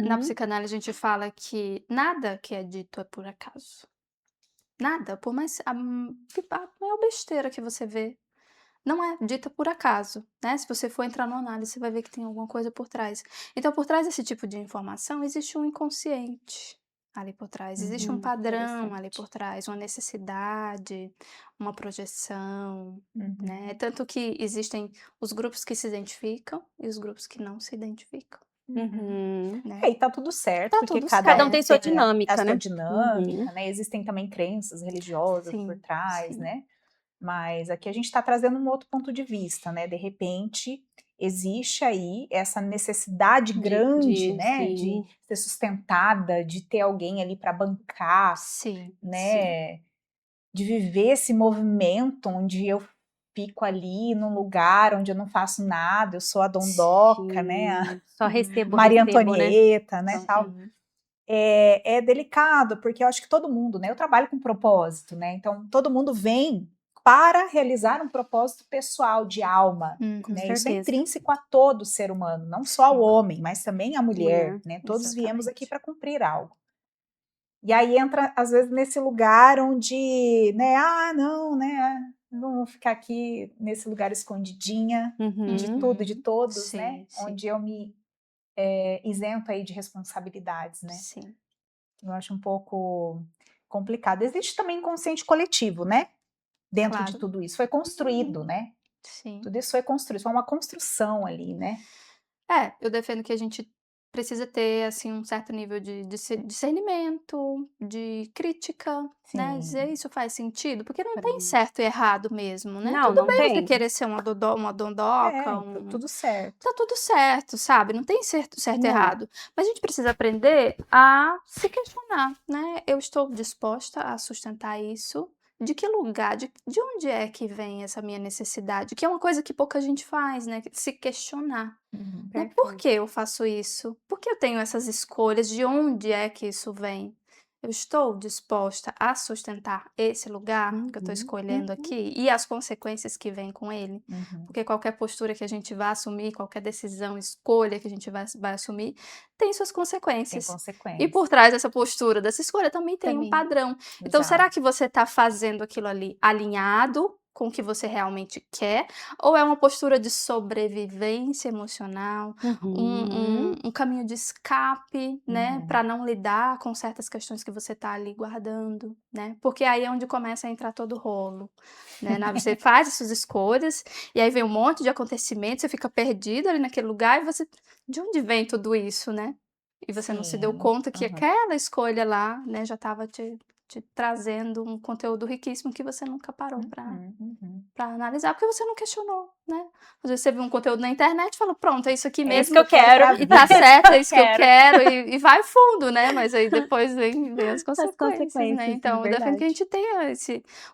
na Uhum. psicanálise a gente fala que nada que é dito é por acaso. Nada, por mais a maior besteira que você vê, não é dita por acaso, né? Se você for entrar no análise, você vai ver que tem alguma coisa por trás. Então, por trás desse tipo de informação, existe um inconsciente ali por trás, existe um padrão ali por trás, uma necessidade, uma projeção, né? Tanto que existem os grupos que se identificam e os grupos que não se identificam, né? E tá tudo certo, Tá porque tudo Cada um tem sua tem dinâmica, a sua né? dinâmica, né? Existem também crenças religiosas por Sim, trás, sim. né? Mas aqui a gente está trazendo um outro ponto de vista, né? De repente, existe aí essa necessidade grande, né? De Sim. ser sustentada, de ter alguém ali para bancar, Sim, sim. né? De viver esse movimento onde eu fico ali num lugar onde eu não faço nada, eu sou a dondoca, né? A Só recebo, Maria recebo, né? Antonieta, né? Então, Tal. É delicado, porque eu acho que todo mundo, né? Eu trabalho com propósito, né? Então todo mundo vem para realizar um propósito pessoal de alma, com né? Isso é certeza. intrínseco a todo ser humano, não só ao homem, mas também à mulher, Mulher, né? Todos viemos aqui exatamente. para cumprir algo. E aí entra, às vezes, nesse lugar onde, né? Não, né? Vamos ficar aqui nesse lugar escondidinha de tudo e de todos, Sim, né? sim. Onde eu me isento aí de responsabilidades, né? Sim. Eu acho um pouco complicado. Existe também inconsciente coletivo, né? Dentro de Claro. tudo isso. Foi construído, né? Sim. Tudo isso foi construído, foi uma construção ali, né? Eu defendo que a gente precisa ter, assim, um certo nível de discernimento, de crítica, né, dizer: "Isso faz sentido?", porque não tem certo e errado mesmo, né. Não, Tudo não bem você tem. querer ser uma dondoca, Tudo certo. tá tudo certo, sabe, não tem certo e Não. errado, mas a gente precisa aprender a se questionar, né. Eu estou disposta a sustentar isso? De que lugar, de onde é que vem essa minha necessidade? Que é uma coisa que pouca gente faz, né, se questionar, né. Por que eu faço isso? Por que eu tenho essas escolhas? De onde é que isso vem? Eu estou disposta a sustentar esse lugar que eu estou escolhendo aqui e as consequências que vêm com ele? Porque qualquer postura que a gente vai assumir, qualquer decisão, escolha que a gente vai assumir, tem suas Tem consequências. E consequências. por trás dessa postura, dessa escolha, também tem um padrão. Então, será que você está fazendo aquilo ali alinhado com o que você realmente quer? Ou é uma postura de sobrevivência emocional, um caminho de escape, né? Para não lidar com certas questões que você está ali guardando, né? Porque aí é onde começa a entrar todo o rolo, né? Você faz essas escolhas e aí vem um monte de acontecimentos, você fica perdido ali naquele lugar e você... De onde vem tudo isso, né? E você não se deu conta que aquela escolha lá, né, já estava te trazendo um conteúdo riquíssimo que você nunca parou para analisar, porque você não questionou, né? Às vezes você viu um conteúdo na internet e fala, pronto, é isso aqui mesmo. isso que eu quero. E tá certo, é isso que eu quero, e vai fundo, né? Mas aí depois vem as consequências, né? Então, eu defendo que a gente tenha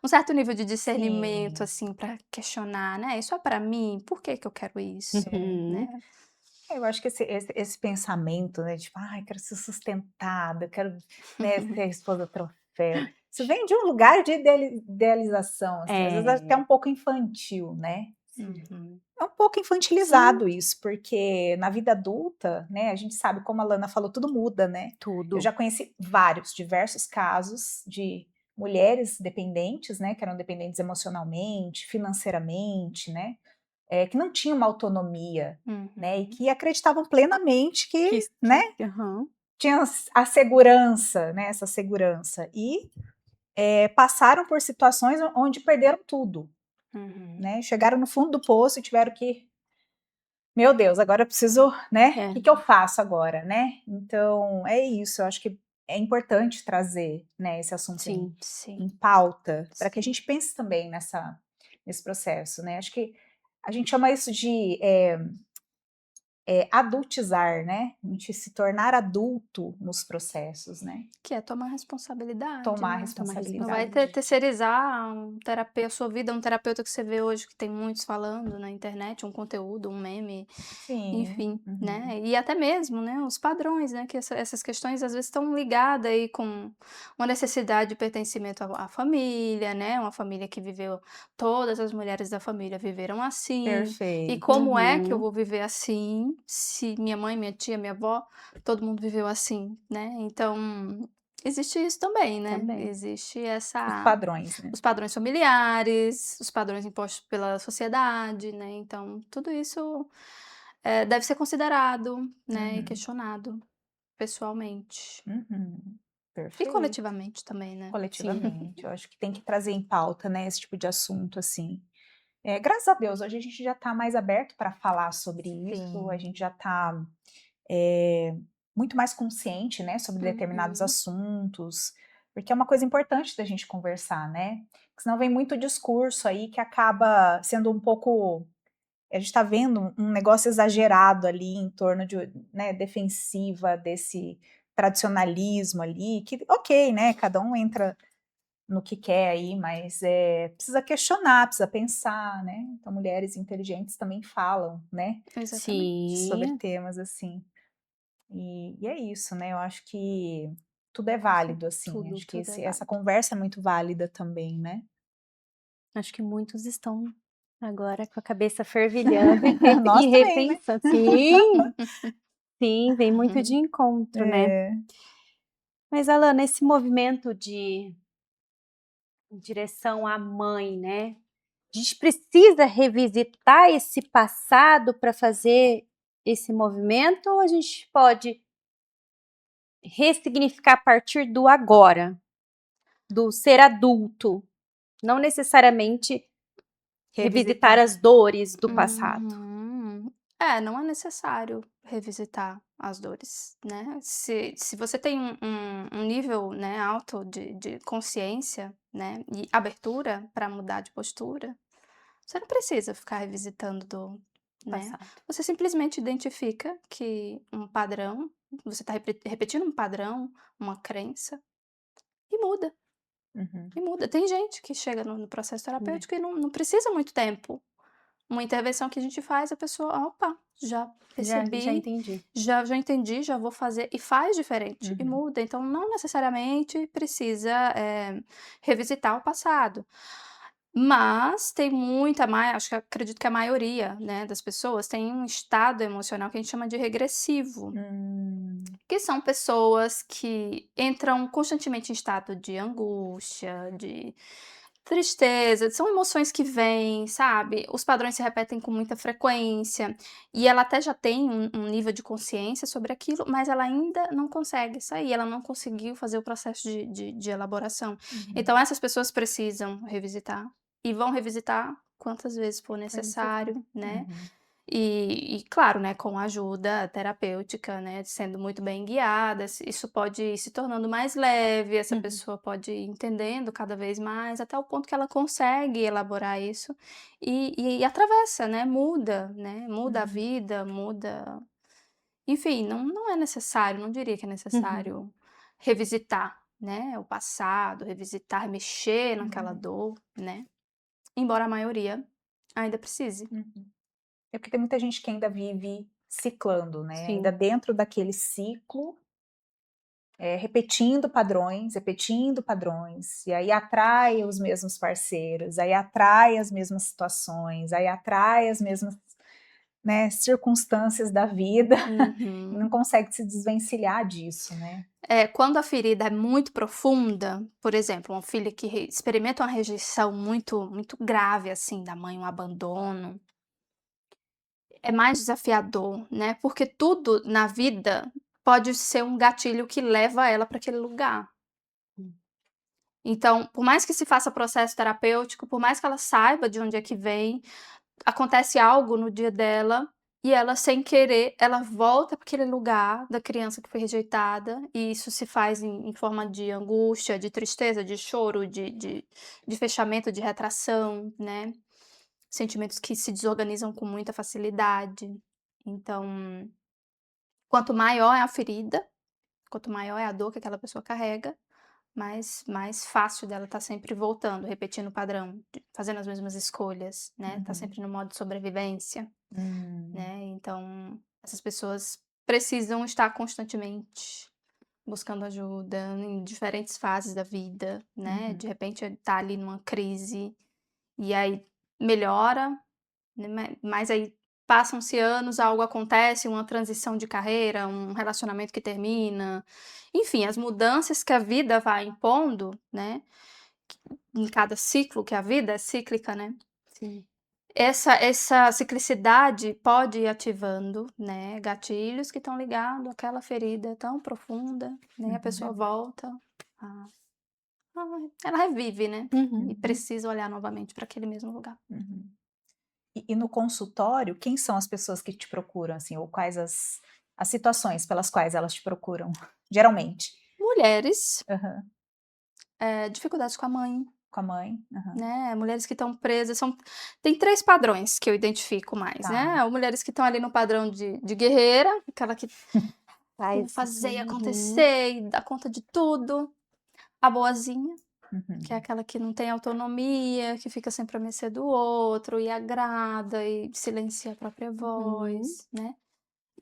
um certo nível de discernimento, assim, para questionar, né? Isso é para mim? Por que eu quero isso? Né? Eu acho que esse pensamento, né? Tipo, quero ser sustentada, quero, né, ser a esposa troféu. Isso vem de um lugar de idealização, assim, às vezes até um pouco infantil, né? É um pouco infantilizado isso, porque na vida adulta, né, a gente sabe, como a Lana falou, tudo muda, né? Tudo. Eu já conheci diversos casos de mulheres dependentes, né, que eram dependentes emocionalmente, financeiramente, né? que não tinham uma autonomia, né, e Uhum. que acreditavam plenamente que, Que né, aham. tinha a segurança, né, essa segurança, e passaram por situações onde perderam tudo, Uhum. né, chegaram no fundo do poço e tiveram que, meu Deus, agora eu preciso, né, o É, que que eu faço agora, né? Então, é isso, eu acho que é importante trazer, né, esse assunto sim. Sim, em pauta, para que a sim. gente pense também nesse processo, né? Acho que a gente chama isso de adultizar, né? A gente se tornar adulto nos processos, né? Que é tomar responsabilidade, Tomar né. Tomar Não vai responsabilidade. terceirizar a sua vida, um terapeuta que você vê hoje que tem muitos falando na internet, um conteúdo, um meme, Sim. enfim, Uhum. né. E até mesmo, né, os padrões, né, que essas questões às vezes estão ligadas aí com uma necessidade de pertencimento à família, né, uma família que viveu todas as mulheres da família viveram assim, e Perfeito. como é que eu Uhum. vou viver assim, se minha mãe, minha tia, minha avó, todo mundo viveu assim, né. Então, existe isso também, né, Também. existe Os essa padrões, né? os padrões familiares, os padrões impostos pela sociedade, né, então tudo isso, deve ser considerado, né, e Uhum. questionado pessoalmente. Uhum. E Perfeito. coletivamente também, né. Sim. Coletivamente, eu acho que tem que trazer em pauta, né, esse tipo de assunto, assim. Graças a Deus, hoje a gente já está mais aberto para falar sobre isso, a Sim. gente já está muito mais consciente, né, sobre determinados Uhum. assuntos, porque é uma coisa importante da gente conversar, né? Porque senão vem muito discurso aí que acaba sendo um pouco. A gente está vendo um negócio exagerado ali em torno de, né, defensiva desse tradicionalismo ali, que ok, né? Cada um entra no que quer aí, mas precisa questionar, precisa pensar, né? Então, mulheres inteligentes também falam, né, Exatamente. sobre Sim. temas assim. E é isso, né? Eu acho que tudo é Sim. válido, assim. Tudo, Acho que tudo é essa válido. conversa é muito válida também, né? Acho que muitos estão agora com a cabeça fervilhando e Nós também, né? repensando. Sim, sim, vem muito de Uhum. encontro, né. É, Mas Alana, esse movimento de em direção à mãe, né, a gente precisa revisitar esse passado para fazer esse movimento ou a gente pode ressignificar a partir do agora, do ser adulto, não necessariamente revisitar revisitar. as dores do passado? Uhum. Não é necessário revisitar as dores, né. Se você tem um nível, né, alto de consciência, né, e abertura para mudar de postura, você não precisa ficar revisitando né. Passado. Você simplesmente identifica que um padrão, você está repetindo um padrão, uma crença, e muda, Uhum. e muda. Tem gente que chega no processo Né. terapêutico e não precisa muito tempo. Uma intervenção que a gente faz, a pessoa: "Opa, já Já percebi, entendi. já entendi, já vou fazer", e faz diferente, e Uhum. muda. Então não necessariamente precisa, revisitar o passado. Mas tem muita mais, acho que acredito que a maioria, né, das pessoas tem um estado emocional que a gente chama de regressivo, Hum. que são pessoas que entram constantemente em estado de angústia, de tristeza, são emoções que vêm, sabe, os padrões se repetem com muita frequência, e ela até já tem um nível de consciência sobre aquilo, mas ela ainda não consegue sair, ela não conseguiu fazer o processo de elaboração. Uhum. Então essas pessoas precisam revisitar, e vão revisitar quantas vezes for For necessário. necessário, né. Uhum. E claro, né, com ajuda terapêutica, né, sendo muito bem guiada, isso pode ir se tornando mais leve, essa Uhum. pessoa pode ir entendendo cada vez mais, até o ponto que ela consegue elaborar isso e atravessa, né, muda a Uhum. vida, muda, enfim, não é necessário, não diria que é Uhum. necessário revisitar, né, o passado, revisitar, mexer naquela Uhum. dor, né, embora a maioria ainda precise. Uhum. É porque tem muita gente que ainda vive ciclando, né? Ainda Sim. dentro daquele ciclo, repetindo padrões, e aí atrai os mesmos parceiros, aí atrai as mesmas situações, aí atrai as mesmas, né, circunstâncias da vida, e não Uhum. consegue se desvencilhar disso, né? Quando a ferida é muito profunda, por exemplo, uma filha que experimenta uma rejeição muito, muito grave, assim, da mãe, um abandono, é mais desafiador, né, porque tudo na vida pode ser um gatilho que leva ela para aquele lugar. Hum. Então, por mais que se faça processo terapêutico, por mais que ela saiba de onde é que vem, acontece algo no dia dela e ela, sem querer, ela volta para aquele lugar da criança que foi rejeitada, e isso se faz em forma de angústia, de tristeza, de choro, de fechamento, de retração, né? Sentimentos que se desorganizam com muita facilidade. Então, quanto maior é a ferida, quanto maior é a dor que aquela pessoa carrega, mais fácil dela estar sempre voltando, repetindo o padrão, fazendo as mesmas escolhas, né, tá sempre no modo de sobrevivência, Hum, né, então essas pessoas precisam estar constantemente buscando ajuda em diferentes fases da vida, né, uhum, de repente tá ali numa crise, e aí melhora, né, mas aí passam-se anos, algo acontece, uma transição de carreira, um relacionamento que termina, enfim, as mudanças que a vida vai impondo, né, em cada ciclo, que a vida é cíclica, né, Sim. essa ciclicidade pode ir ativando, né, gatilhos que estão ligados àquela ferida tão profunda, né, a pessoa uhum, volta a ela revive, né, e Uhum. precisa olhar novamente para aquele mesmo lugar. uhum. E no consultório, quem são as pessoas que te procuram, assim, ou quais as situações pelas quais elas te procuram, geralmente? Mulheres, Aham. dificuldades com a mãe, Com a mãe? Aham. né, mulheres que estão presas, tem 3 padrões que eu identifico mais, Tá. né, ou mulheres que estão ali no padrão de guerreira, aquela que vou Faz. fazer Uhum. acontecer e dá conta de tudo, a boazinha, que é Uhum, aquela que não tem autonomia, que fica sempre à mercê do outro e agrada e silencia a própria Uhum. voz, né.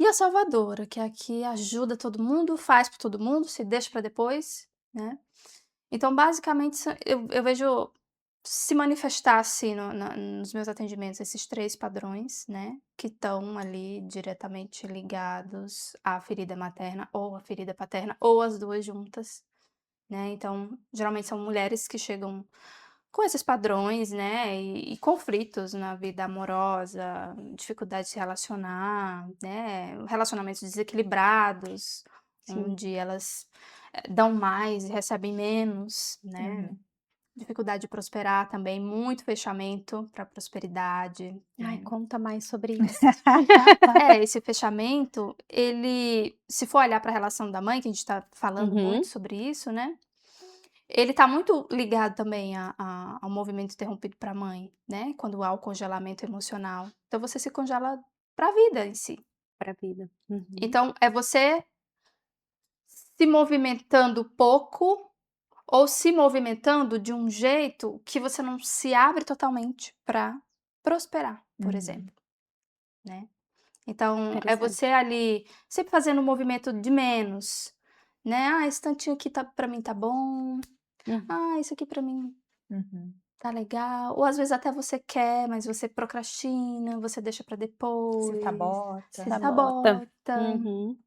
E a salvadora, que é a que ajuda todo mundo, faz por todo mundo, se deixa para depois, né. Então, basicamente, eu vejo se manifestar, assim, nos meus atendimentos, esses 3 padrões, né, que estão ali diretamente ligados à ferida materna ou à ferida paterna, ou as 2 juntas, né. Então, geralmente são mulheres que chegam com esses padrões, né, e conflitos na vida amorosa, dificuldade de se relacionar, né, relacionamentos desequilibrados, Sim. onde elas, dão mais e recebem menos, né, uhum. dificuldade de prosperar também, muito fechamento para prosperidade, Ai, né. conta mais sobre isso. É, esse fechamento, ele, se for olhar para a relação da mãe, que a gente está falando muito Uhum. sobre isso, né, ele tá muito ligado também ao movimento interrompido para a mãe, né, quando há o congelamento emocional. Então você se congela para a vida em si. Pra vida. Uhum. Então é você se movimentando pouco ou se movimentando de um jeito que você não se abre totalmente para prosperar, por Uhum, exemplo, né. Então é você Interessante. ali sempre fazendo um movimento de menos, né. "Ah, esse tantinho aqui tá para mim tá bom. Uhum. Ah, isso aqui para mim uhum. tá legal", ou às vezes até você quer, mas você procrastina, você deixa pra Se depois, se sabota. Sabota. sabota, Uhum.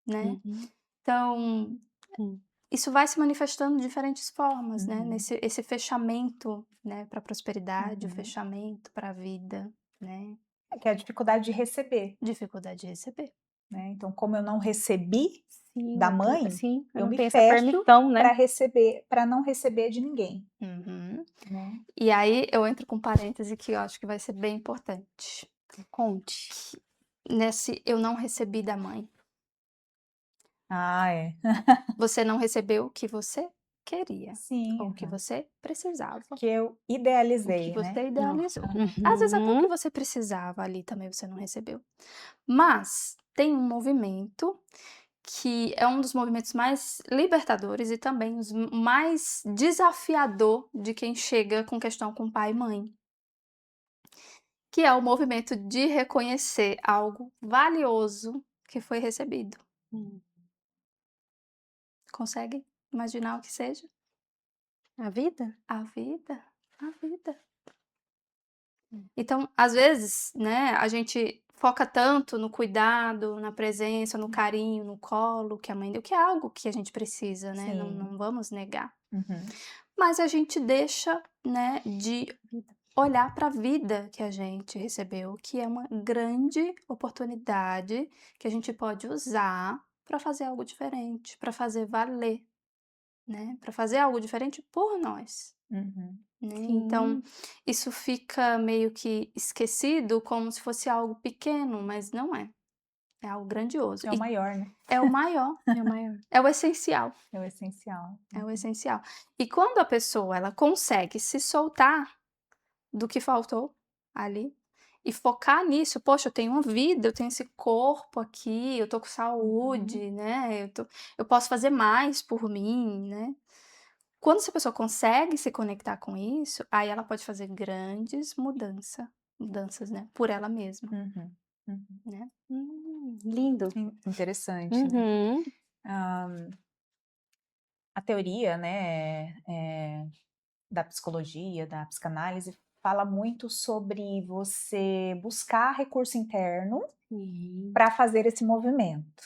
né. Uhum. Então, Hum. isso vai se manifestando de diferentes formas, né, Uhum, esse fechamento, né, pra prosperidade, o uhum. fechamento pra vida, né, É que é a dificuldade de receber, dificuldade de receber. né, então como eu não recebi Sim, da mãe, sim, eu eu não me tenho essa fecho permissão, né. para receber, para não receber de ninguém, Uhum. né. E aí eu entro com um parêntese que eu acho que vai ser bem importante, Conte. nesse "eu não recebi da mãe". Ah, é. Você não recebeu o que você queria, Sim, ou o que aham. você precisava, Que eu o que idealizei, né. você idealizou. Às vezes até o que Uhum. você precisava ali também você não recebeu. Mas tem um movimento que é um dos movimentos mais libertadores e também os mais desafiador de quem chega com questão com pai e mãe, que é o movimento de reconhecer algo valioso que foi recebido. Hum. Consegue imaginar o que seja? A vida? A vida, a vida. Hum. Então, às vezes, né, a gente foca tanto no cuidado, na presença, no carinho, no colo que a mãe deu, que é algo que a gente precisa, né, não Sim. vamos negar. Uhum. Mas a gente deixa, né, de Vida. olhar para a vida que a gente recebeu, que é uma grande oportunidade que a gente pode usar para fazer algo diferente, para fazer valer, né, para fazer algo diferente por nós, Uhum. né. Então, Sim. isso fica meio que esquecido como se fosse algo pequeno, mas não é, é algo grandioso É o e maior, né? é o maior, É o maior. é o essencial. É o essencial. É o essencial. E quando a pessoa ela consegue se soltar do que faltou ali e focar nisso, poxa, eu tenho uma vida, eu tenho esse corpo aqui, eu tô com Uhum. saúde, né? Eu posso fazer mais por mim, né? Quando essa pessoa consegue se conectar com isso, aí ela pode fazer grandes mudanças, né? Por ela mesma, Uhum. Uhum. né? Lindo. Interessante, né? Uhum. A teoria, né, da psicologia, da psicanálise, fala muito sobre você buscar recurso interno Sim. para fazer esse movimento,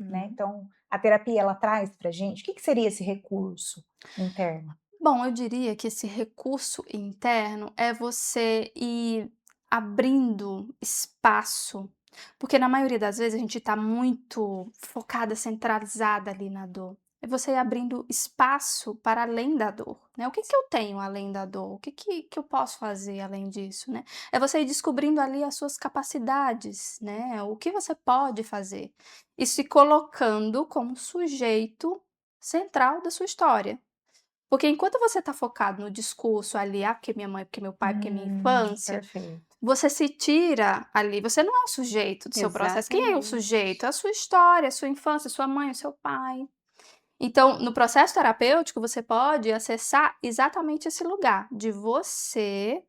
né? Uhum. Então, a terapia ela traz para gente, o que seria esse recurso interno? Bom, eu diria que esse recurso interno é você ir abrindo espaço, porque na maioria das vezes a gente está muito focada, centralizada ali na dor. É você ir abrindo espaço para além da dor, né? O que que eu tenho além da dor? O que que eu posso fazer além disso, né? É você ir descobrindo ali as suas capacidades, né? O que você pode fazer e se colocando como sujeito central da sua história. Porque enquanto você está focado no discurso ali, porque minha mãe, porque meu pai, porque minha infância, Perfeito. você se tira ali, você não é o sujeito do seu processo. Quem é o Exatamente. sujeito? É a sua história, a sua infância, sua mãe, o seu pai. Então, no processo terapêutico, você pode acessar exatamente esse lugar de você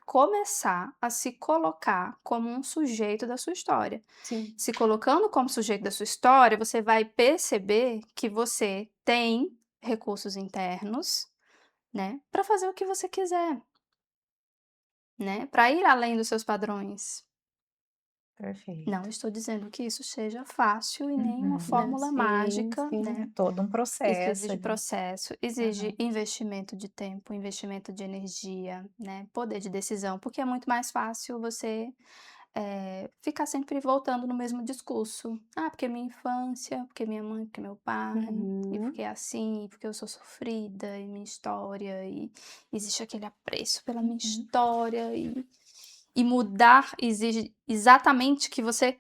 começar a se colocar como um sujeito da sua história. Sim. Se colocando como sujeito da sua história, você vai perceber que você tem recursos internos, né, para fazer o que você quiser, né, para ir além dos seus padrões. Não Perfeito. estou dizendo que isso seja fácil e nem uma Uhum. Não, fórmula sim, mágica, É né. sim. todo um Isso processo exige ali. processo, exige Aham. investimento de tempo, investimento de energia, né, poder de decisão, porque é muito mais fácil você, ficar sempre voltando no mesmo discurso. "Ah, porque minha infância, porque minha mãe, porque meu pai, e Uhum. porque é assim, e porque eu sou sofrida, e minha história, e existe aquele apreço pela minha Uhum. história", e mudar exige exatamente que você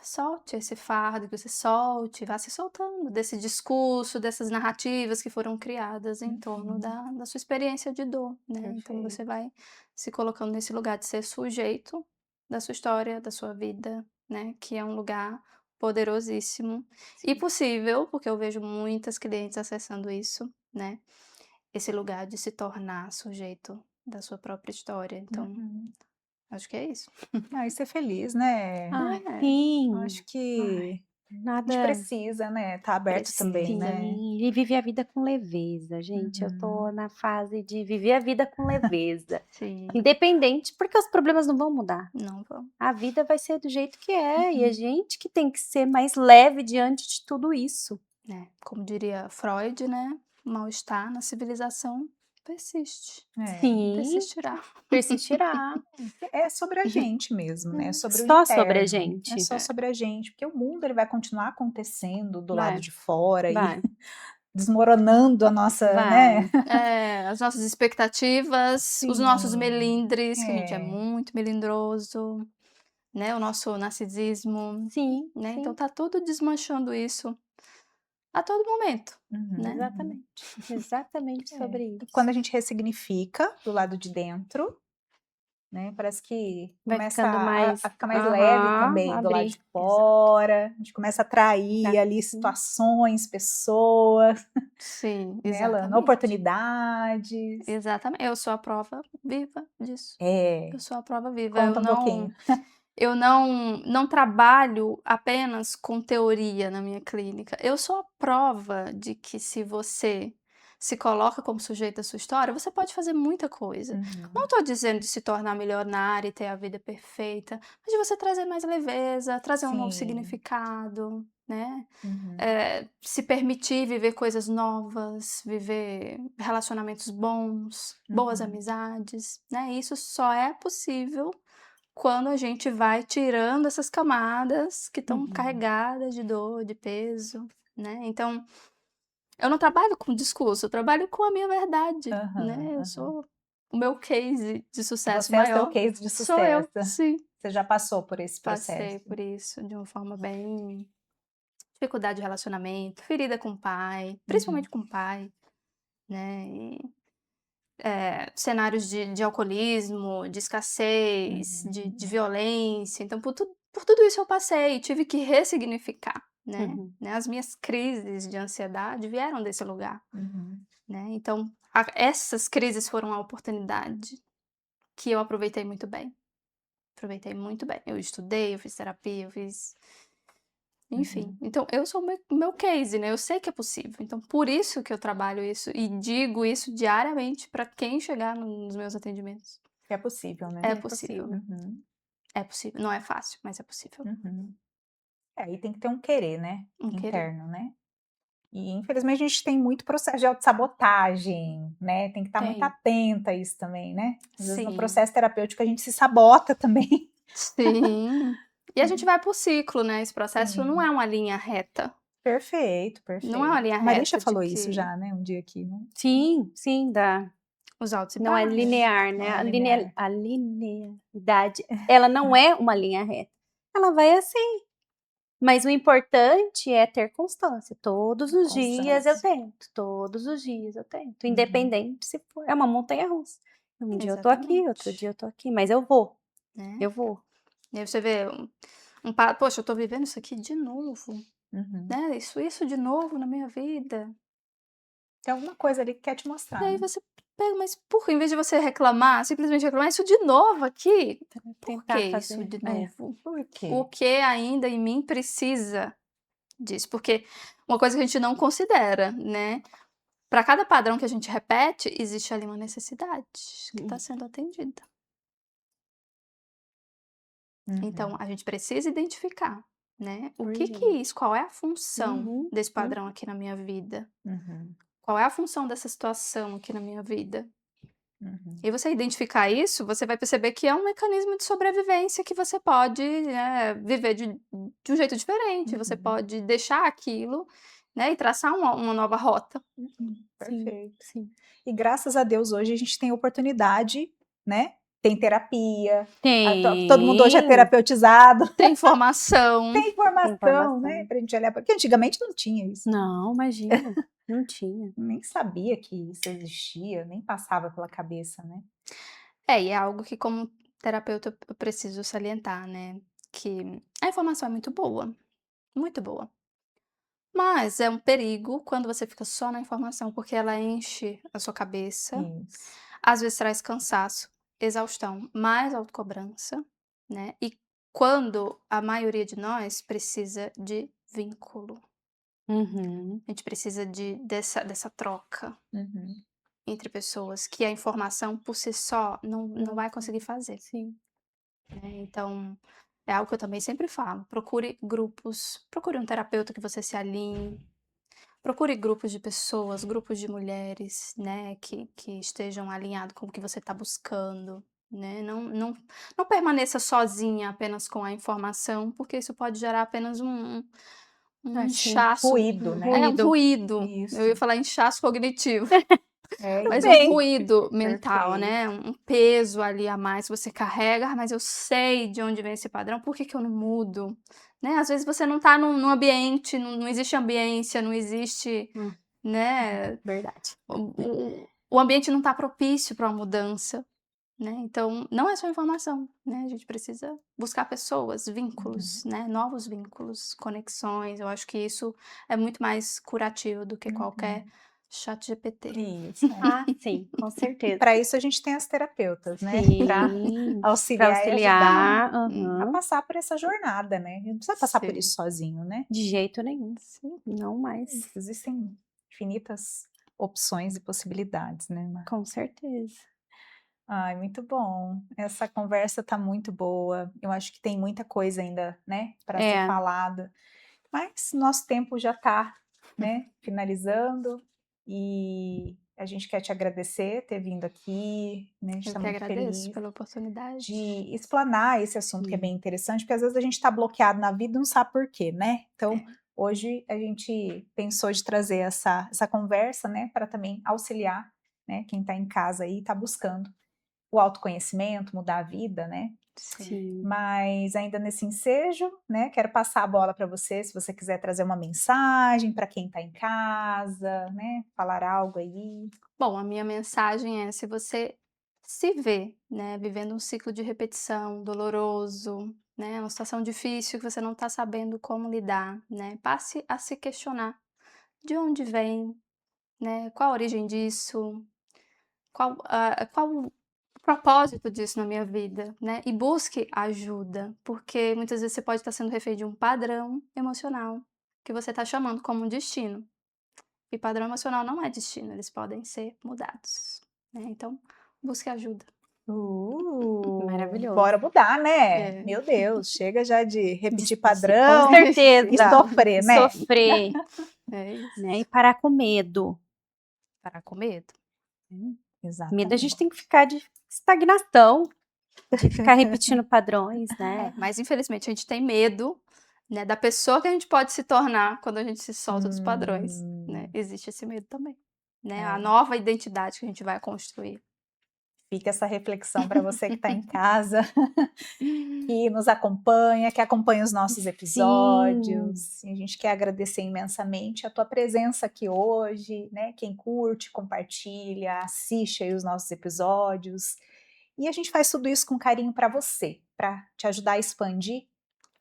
solte esse fardo, que você solte, vá se soltando desse discurso, dessas narrativas que foram criadas em torno Uhum. da sua experiência de dor, né. Então Perfeito. você vai se colocando nesse lugar de ser sujeito da sua história, da sua vida, né, que é um lugar poderosíssimo e Sim. possível, porque eu vejo muitas clientes acessando isso, né, esse lugar de se tornar sujeito da sua própria história. Então, Uhum. acho que é isso. Ah, e ser feliz, né? Ai, É, sim. Acho que Ai, a gente nada. precisa, né, tá aberto também, precisa. né. Sim, e viver a vida com leveza, gente. Eu tô Uhum. na fase de viver a vida com leveza. Sim, Independente, porque os problemas não vão mudar. não vão. A vida vai ser do jeito que é, e a Uhum. gente que tem que ser mais leve diante de tudo isso. É, como diria Freud, né, o mal-estar na civilização persiste, É, Sim, persistirá. persistirá. é sobre a gente mesmo, né, é sobre o Só sobre a interno, é gente. só É, sobre a gente, porque o mundo ele vai continuar acontecendo do lado Vai, de fora e vai, desmoronando a nossa, né. vai. as nossas expectativas, os nossos Sim, melindres, que a gente é é. muito melindroso, né, o nosso narcisismo, Sim, né, então sim, tá tudo desmanchando isso a todo momento, Uhum, né. uhum. exatamente. Exatamente É. sobre E isso. quando a gente ressignifica do lado de dentro, né, parece que Vai começa ficando a mais ficar mais leve aham, também do lado de abrir. Exato. fora, a gente começa a atrair ali Uhum. situações, pessoas, Sim, né, Lana, exatamente. oportunidades. Exatamente, eu sou a prova viva disso. Eu É, sou a prova viva, conta um pouquinho. eu não trabalho apenas com teoria na minha clínica, eu sou a prova de que se você se coloca como sujeito da sua história, você pode fazer muita coisa. Não estou dizendo de se tornar milionária e ter a vida perfeita, mas de você trazer mais leveza, trazer um novo Sim. significado, né? Uhum. Se permitir viver coisas novas, viver relacionamentos bons, boas Uhum. amizades, né? Isso só é possível quando a gente vai tirando essas camadas que estão Uhum. carregadas de dor, de peso, né? Então, eu não trabalho com discurso, eu trabalho com a minha verdade, Aham, né? Eu aham. sou o meu case de sucesso Você é o seu maior. case de Sou eu, sucesso. sim. Você já passou por esse Passei processo. por isso de uma forma bem. Dificuldade de relacionamento, ferida com o pai, principalmente com o pai, né? Cenários de alcoolismo, de escassez, de violência. Então, por tudo isso eu passei, tive que ressignificar, né? Uhum. As minhas crises de ansiedade vieram desse lugar, Uhum. né? Então, essas crises foram a oportunidade que eu aproveitei muito bem. Aproveitei muito bem. Eu estudei, eu fiz terapia, eu fiz. Enfim, então eu sou o meu case, né? Eu sei que é possível. Então, por isso que eu trabalho isso e digo isso diariamente para quem chegar nos meus atendimentos. É possível, né? É É possível. possível. Uhum. É possível. Não é fácil, mas é possível. Uhum. E tem que ter um querer, né? Um querer. Interno, né? E infelizmente a gente tem muito processo de autossabotagem, né? Tem que estar muito Tem. atenta a isso também, né? Às vezes no Sim. processo terapêutico a gente se sabota também. Sim. E a gente vai por ciclo, né? Esse processo não Sim. é uma linha reta. Perfeito, Não é uma perfeito. linha A Marícia reta de falou isso que já, né? Um dia aqui, né? Sim, sim, dá. os altos e Não é baixos. linear, né? Não é A linear. a linearidade, ela não é uma linha reta. Ela vai assim. Mas o importante é ter constância. Todos os dias eu Constância. tento, todos os dias eu tento, Uhum. independente se for. É uma montanha-russa. Um dia eu tô aqui, outro Exatamente. dia eu tô aqui, mas eu vou, Né? eu vou. E aí você vê poxa, eu tô vivendo isso aqui de novo, Uhum. né? Isso de novo na minha vida. Tem alguma coisa ali que quer te E mostrar, aí né? você pega, mas por que, em vez de você reclamar, simplesmente reclamar isso de novo aqui? Por que Tentar isso fazer. de É. novo? Por quê? O que ainda em mim precisa disso? Porque uma coisa que a gente não considera, né? Para cada padrão que a gente repete, existe ali uma necessidade que está sendo atendida. Então, Uhum. a gente precisa identificar, né? O que é Urgente. isso? Qual é a função Uhum, desse padrão uhum. aqui na minha vida? Uhum. Qual é a função dessa situação aqui na minha vida? Uhum. E você identificar isso, você vai perceber que é um mecanismo de sobrevivência que você pode, né, viver de um jeito diferente. Você Uhum. pode deixar aquilo, né, e traçar uma nova rota. Sim, Perfeito. sim. E graças a Deus hoje a gente tem oportunidade, né? Tem terapia, todo mundo hoje é Tem, terapeutizado, Tem informação. tem informação, né? informação. Pra gente olhar, porque antigamente não tinha isso, né? Não, imagina, não tinha. Nem sabia que isso existia, nem passava pela cabeça, né? E é algo que como terapeuta eu preciso salientar, né, que a informação é muito boa. Mas é um perigo quando você fica só na informação, porque ela enche a sua cabeça, Isso. às vezes traz cansaço, exaustão, mais autocobrança, né, e quando a maioria de nós precisa de vínculo, Uhum, a gente precisa dessa troca Uhum. entre pessoas, que a informação por si só não vai conseguir fazer. sim. Né, então, é algo que eu também sempre falo, procure grupos, procure um terapeuta que você se alinhe, procure grupos de pessoas, grupos de mulheres, né, que estejam alinhados com o que você está buscando, né, não permaneça sozinha apenas com a informação, porque isso pode gerar apenas um Assim, inchaço, Ruído, né? um ruído. ruído, eu ia Isso. falar inchaço cognitivo. É Mas um isso. Bem, ruído mental, Perfeito. né, um peso ali a mais que você carrega: "Ah, mas eu sei de onde vem esse padrão, por que que eu não mudo?", né, às vezes você não tá num ambiente, não existe ambiência, não existe, hum, né, verdade. o ambiente não tá propício para uma mudança, né, então não é só informação, né, a gente precisa buscar pessoas, vínculos, né, novos vínculos, conexões, eu acho que isso é muito mais curativo do que qualquer Uhum. ChatGPT. Isso. Ah, sim, com certeza. Para isso a gente tem as terapeutas, né? Para Sim, para auxiliar e ajudar auxiliar, a aham, passar por essa jornada, né? A gente não precisa passar por Sim, isso sozinho, né? de jeito nenhum, sim. não mais. Existem infinitas opções e possibilidades, né, Má? Com certeza. Ai, muito bom. Essa conversa tá muito boa. Eu acho que tem muita coisa ainda, né, para ser É, falada. Mas nosso tempo já tá, né, finalizando e a gente quer te agradecer ter vindo aqui, né, a gente Eu tá que muito agradeço feliz pela oportunidade. de explanar esse assunto que é sim. bem interessante, porque às vezes a gente tá bloqueado na vida e não sabe por quê, né? Então, É. hoje a gente pensou de trazer essa conversa, né, para também auxiliar, né, quem tá em casa aí e tá buscando o autoconhecimento, mudar a vida, né? Sim. Sim. Mas ainda nesse ensejo, né, quero passar a bola para você, se você quiser trazer uma mensagem para quem está em casa, né, falar algo aí. Bom, a minha mensagem é: se você se vê, né, vivendo um ciclo de repetição doloroso, né, uma situação difícil que você não está sabendo como lidar, né, passe a se questionar de onde vem, né, qual a origem disso, qual o propósito disso na minha vida, né, e busque ajuda, porque muitas vezes você pode estar sendo refém de um padrão emocional que você está chamando como um destino. E padrão emocional não é destino, eles podem ser mudados, né, então busque ajuda. Maravilhoso. Bora mudar, né? É. Meu Deus, chega já de repetir Com padrão certeza. e sofrer, né? Sofrer, É isso. né, e parar com medo. Parar com medo. Medo a gente Exatamente. tem que ficar de estagnação, de ficar repetindo padrões, né. Mas infelizmente a gente tem medo, né, da pessoa que a gente pode se tornar quando a gente se solta dos padrões, né, existe esse medo também, né, a É. nova identidade que a gente vai construir. Fica essa reflexão para você que está em casa, que nos acompanha, que acompanha os nossos Sim. episódios. E a gente quer agradecer imensamente a tua presença aqui hoje, né? Quem curte, compartilha, assiste aí os nossos episódios. E a gente faz tudo isso com carinho para você, para te ajudar a expandir,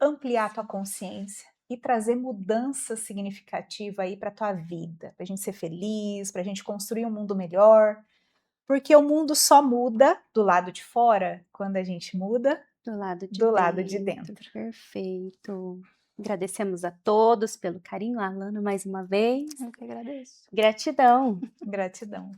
ampliar a tua consciência e trazer mudança significativa aí para tua vida, para a gente ser feliz, para a gente construir um mundo melhor. Porque o mundo só muda do lado de fora quando a gente muda Do do lado lado de de dentro. dentro, perfeito. Agradecemos a todos pelo carinho, a Alana mais uma vez. Eu que agradeço. Gratidão. Gratidão.